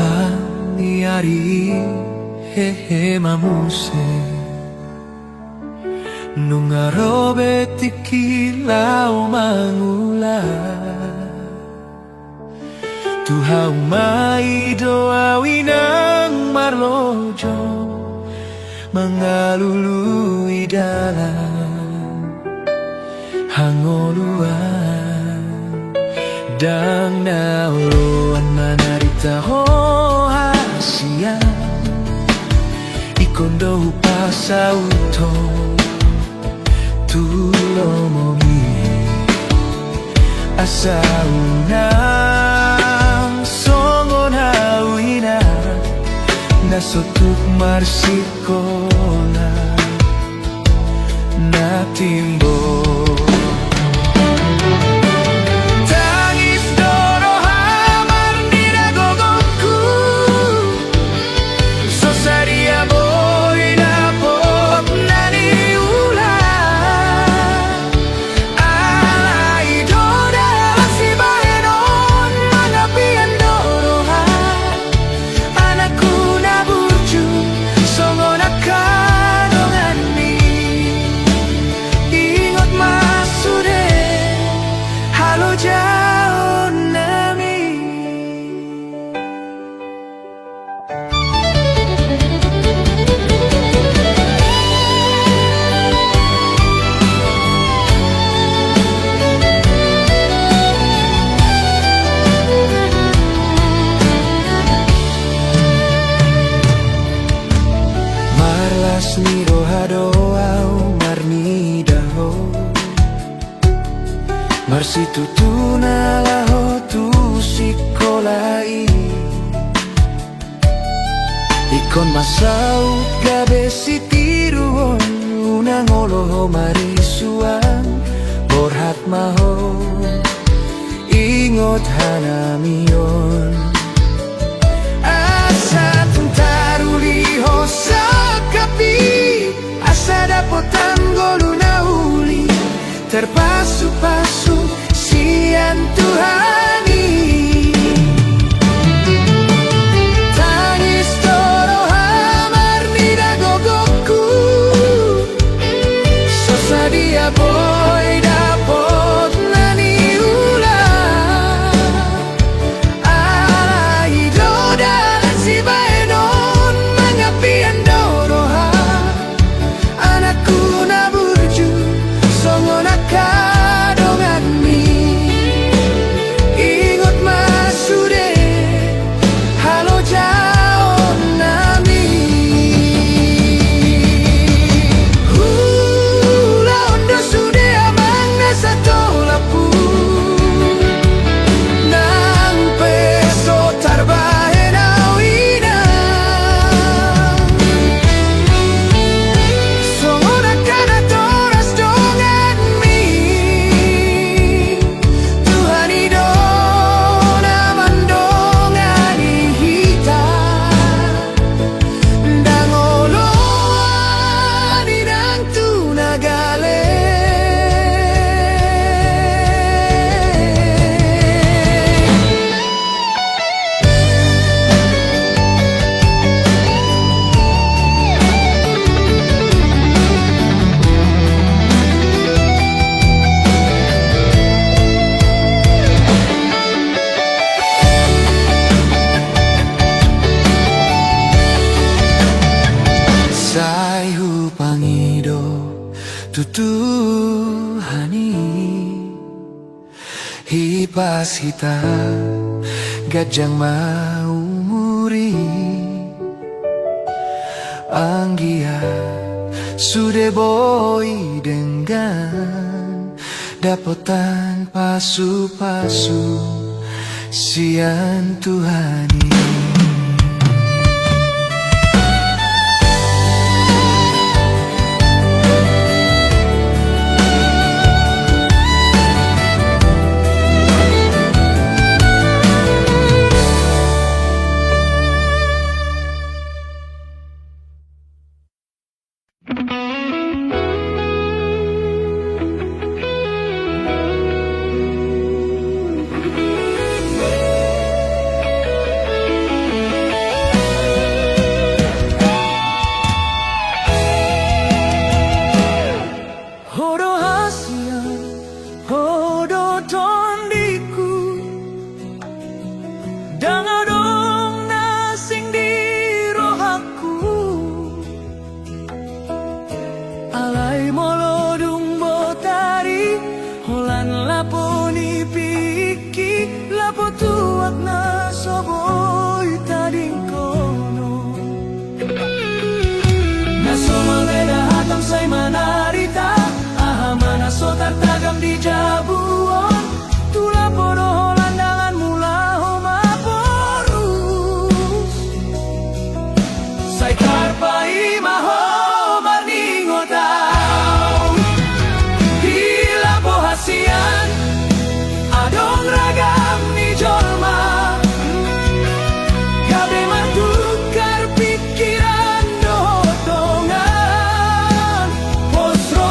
matahari hehe mamuse nung arobe tikilaw mangula tuhaw maidoawi ng marlojo mangalului dalan hangoluan dang nauloan manarita ho hasia ikondo pasauto tulomomi asaunang songon hawina nasotuk marsikola natimbo Miro hadoau marnidaho marsitu tunalaho tu sikolai ikon masaut gabe sitiruon unang oloho marisuan borhat maho ingot hanamion asa tuntaruliho sakapi asa dapotan goluna uli terpasu-pasu sian Tuhani tangis toro hamar nida gogoku sosadia boy dapot nani ula alai doda si baenon mangapian doroha anakku pasita gajang mau muri anggia sude boy dengan dapotan pasu-pasu sian Tuhani. Hodo hasia, hodo tondiku, dangadong nasing di rohaku, alay molodung botari, holan laponi piki, lapo tuak na soboy tading kono. Nasomaleda hatang say manarita, mana sotar tagam di jabuon tula podo landangan mula homa porus say karpa imaho marningotau hila pohasian adong ragam ni jolma gabe matukar pikiran dotongan posro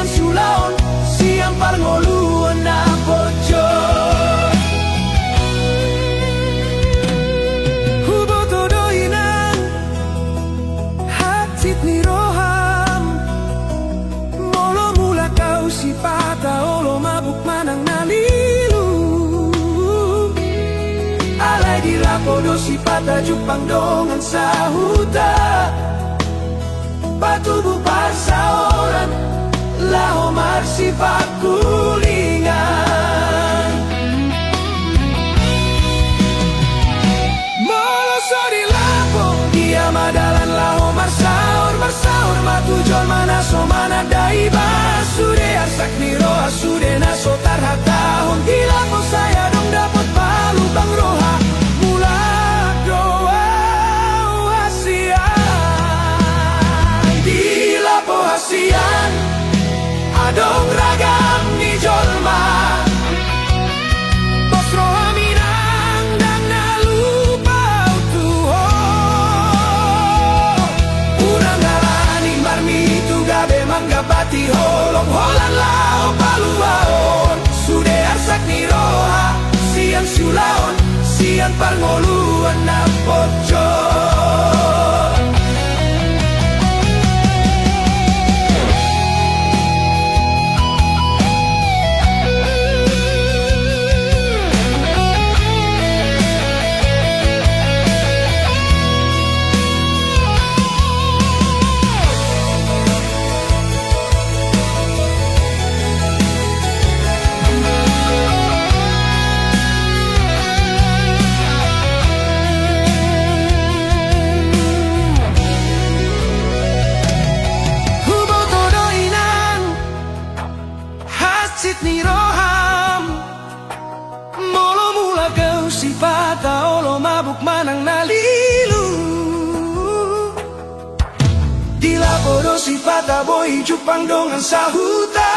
sulaon siang parngoluan na pojo hubo todo inang hatit ni roham molo mula kau si pata olo mabuk manang nalilu alay di lapodo si pata jupang dongan sahuta patubu pasaoran Laho marsi pakulingan Molo sori lapo Dia madalan laho marsaor Marsaor matujol mana so mana daiba Sude asak ni roha Sude naso tarhatahon Di lapo saya dong dapat palu bang roha Mula doa hasian Di lapo hasian Adong ragam ni jolma Bosro aminang dan nalupau tuho Urang galani marmi tu gabe manggapati holong holan lao paluaon Sude arsak ni roha siang sulaon siang parngoluan na pojo ni roham Molo mula kau si pata olo mabuk manang nalilu Di lapodo si pata boy jupang dongan sahuta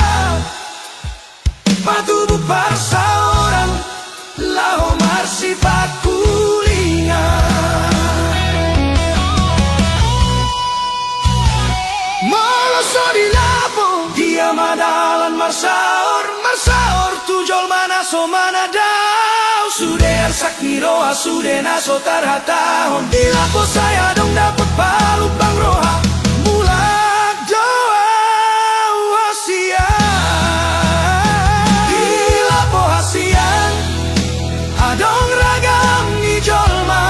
Patubuk parsa orang Laho marsi pakulingan Molo so di lapo Dia madalan marsaor Marsaor tujol mana so mana daw Sude arsak ni roha Sude naso tarhatahon Di lapo saya dong dapat palu bang roha Mulak doa hasian Di lapo hasian Adong ragam ni jolma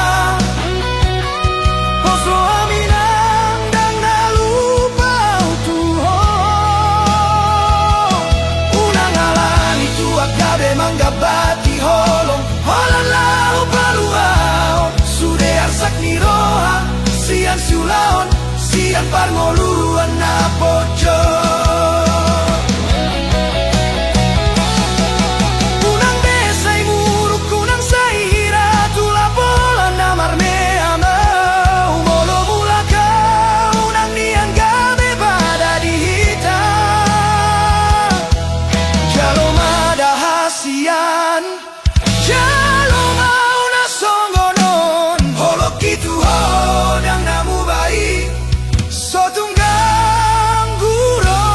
Posro aminah sian parngoluan na pojo. Kunang besay muruk kunang saira tula bola namar me amau molo mula kau nang nian gabe pada dihita jalo mada hasian jalo mau na songgonon holo kitu hodang namu baik so tunggang guro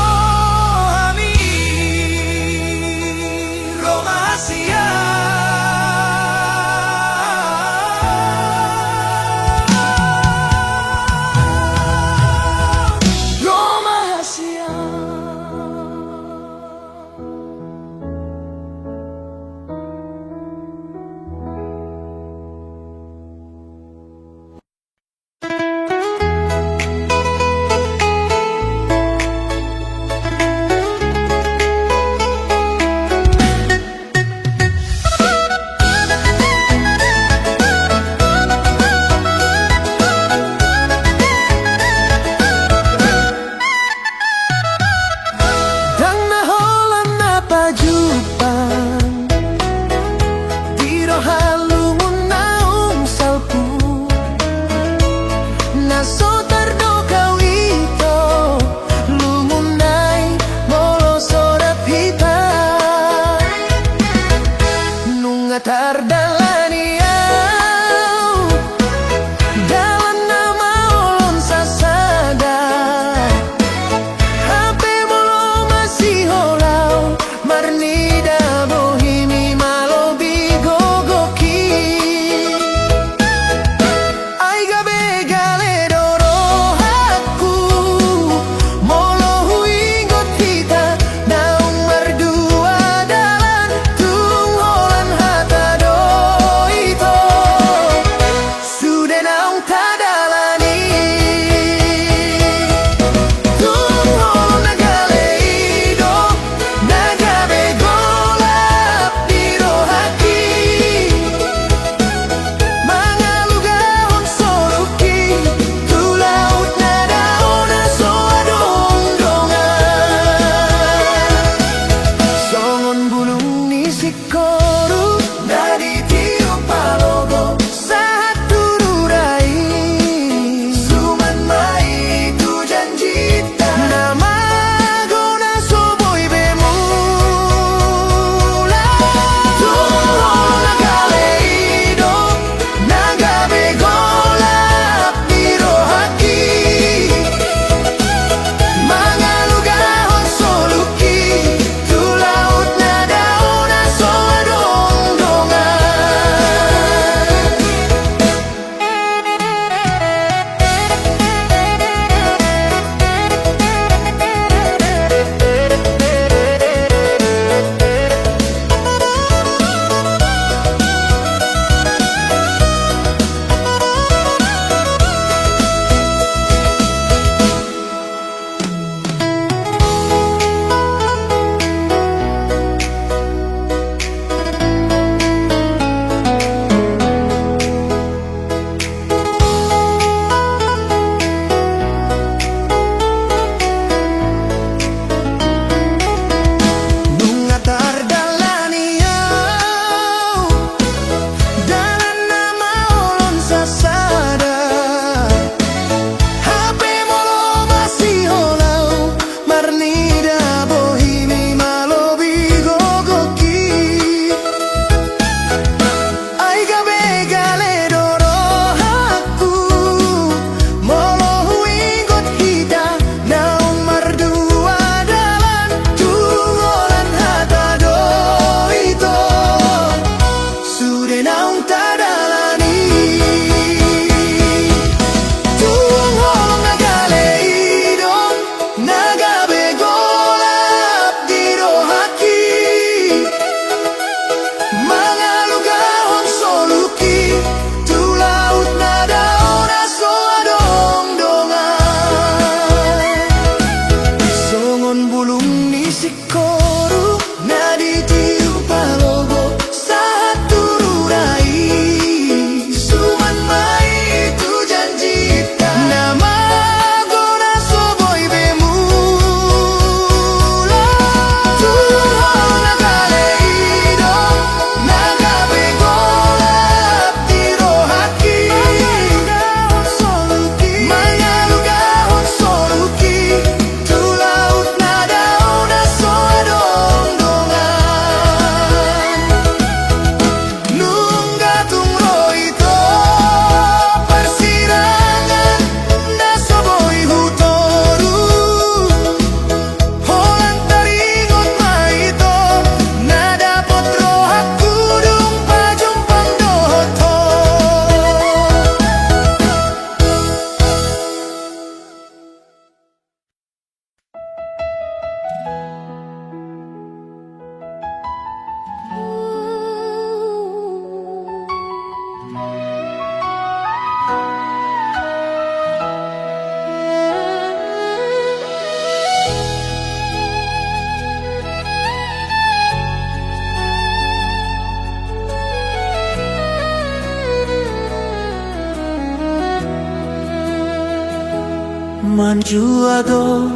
Manjuado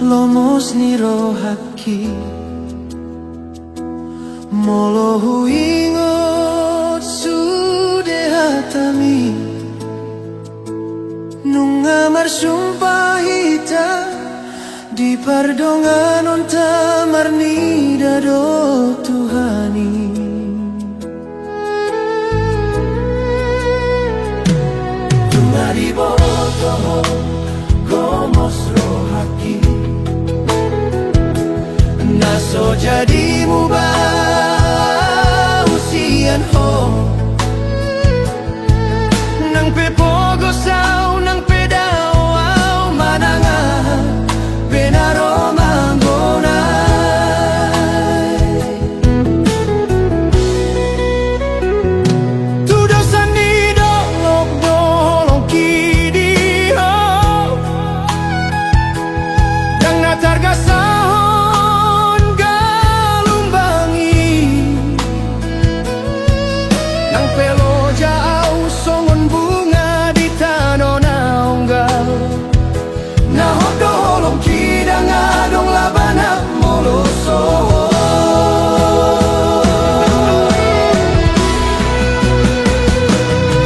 lomos ni rohaki Molo huingot sude hatami Nungamar sumpah hita Di pardongan on tamar ni dado Tuhani Tungari botoho gomos rohaki Naso jadi mubah usian ho Nang pepogo sao nang pedao au mananga Benaro mangonai Tudo sanido lok dolong kidi ho Dang natarga sahon galumbangi Nang pelo jauh songon bunga di tano naunggal Nahon dolong kidang adong labana moloso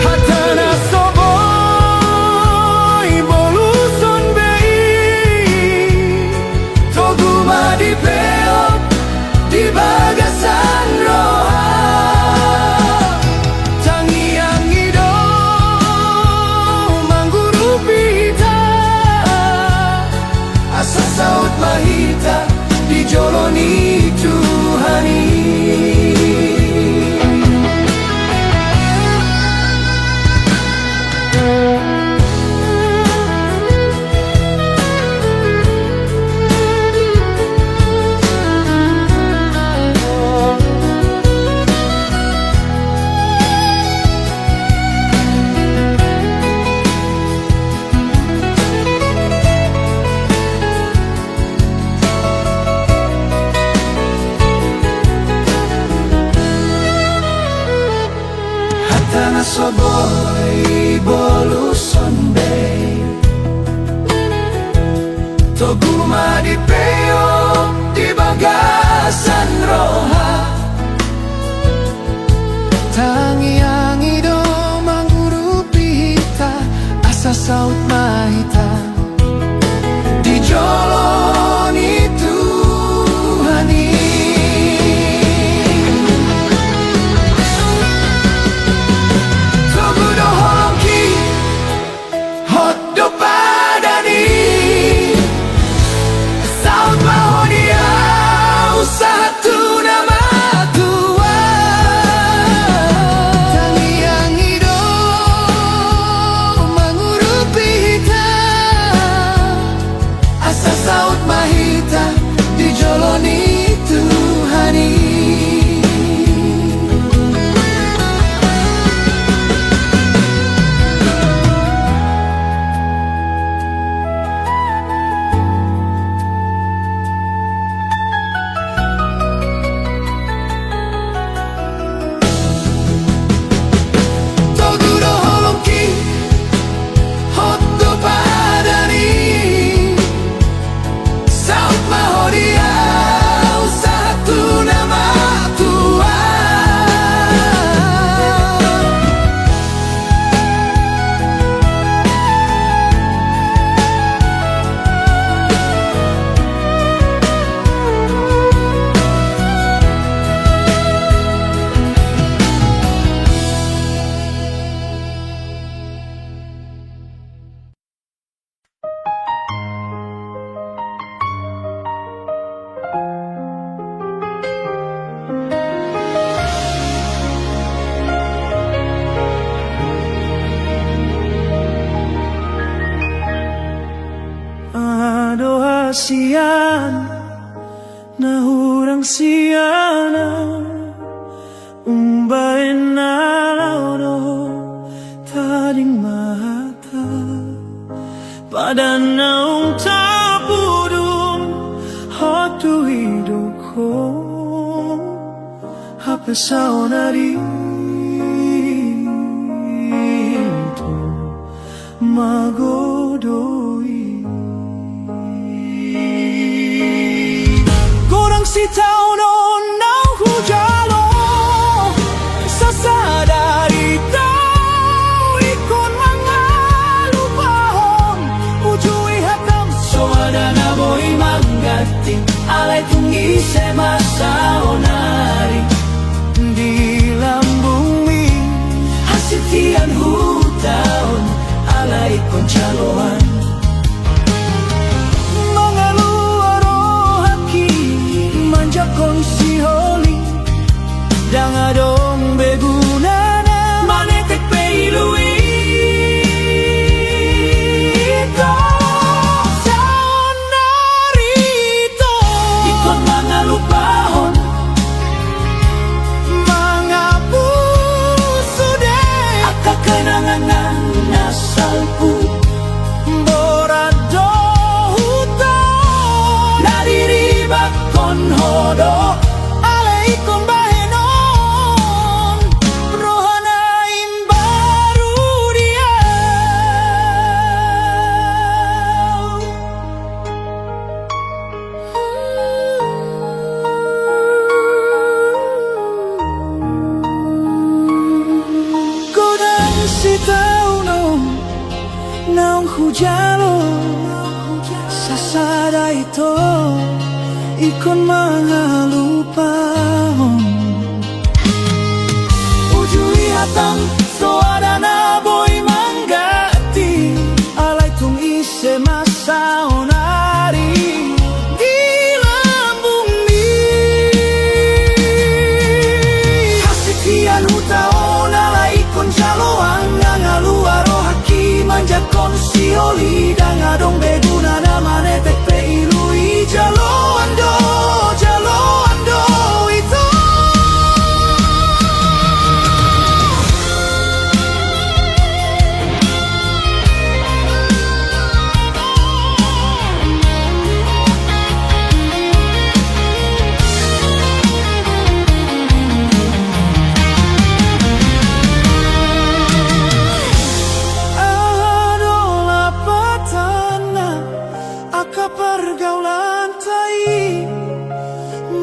Hatana soboy boluson bei Toguma di peok di bagasan roha Tangiang ido mangguru pita Asa saut mahita di joloni Tuhani Hatana soboy boluson bei Toguma di peok di bagasan roha Tangiang ido mangguru pita Asa saut mahita di joloni Tuhani Togudo holongki hotdo padani Saut mahodia usaha tu nama tua Tangiang ido mangurupi hita Asa saut mahita di joloni Tuhani Togudo holongki hotdo padani Saut mahodia usaha tu nama tua Adoha sian nahurang siana umbain nalaudo tading mata pada naung tapudum hatu hidupku hapa saonari magodoi si tao noon ang hujalo sa sadari tao ikon mga lupahon ujui hatam so ada na boy magati alay tungi se masaonari di lambung mi hasitian hutaon alay kon chaloan si holi dangadong begunana manetek peiluito saon narito ikon mga lupahon mga puso de akakenangan nasalpu borado huto nadiribak kon hodo alaikum bahenon rohanain baru dia godang si tao no naong hujalo sasada ito ikon mga lupahon ujui hatang so ada na boy manggati alay tung ise masaonari di lambung mi hasitian hutaon alay ikon jaloang ngaluaro haki manjakon si oli dangadong beguna na manetek peilui jaloando jaloando itu adola patana aka pergaulan tai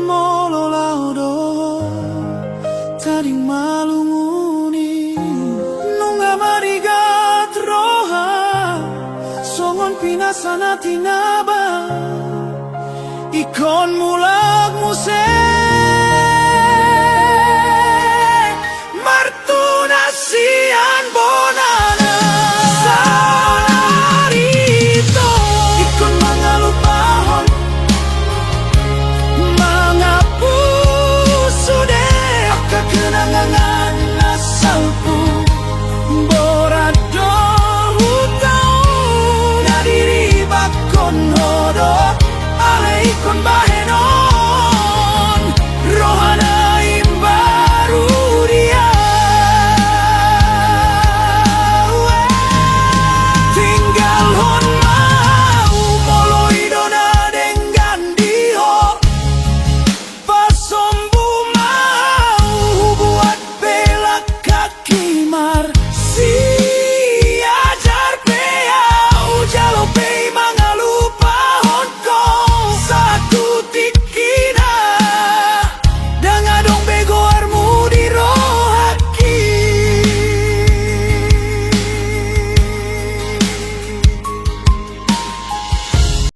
molo laudo taring malunguni nunga marigat roha songon pinasana tinaba ikon mulag muse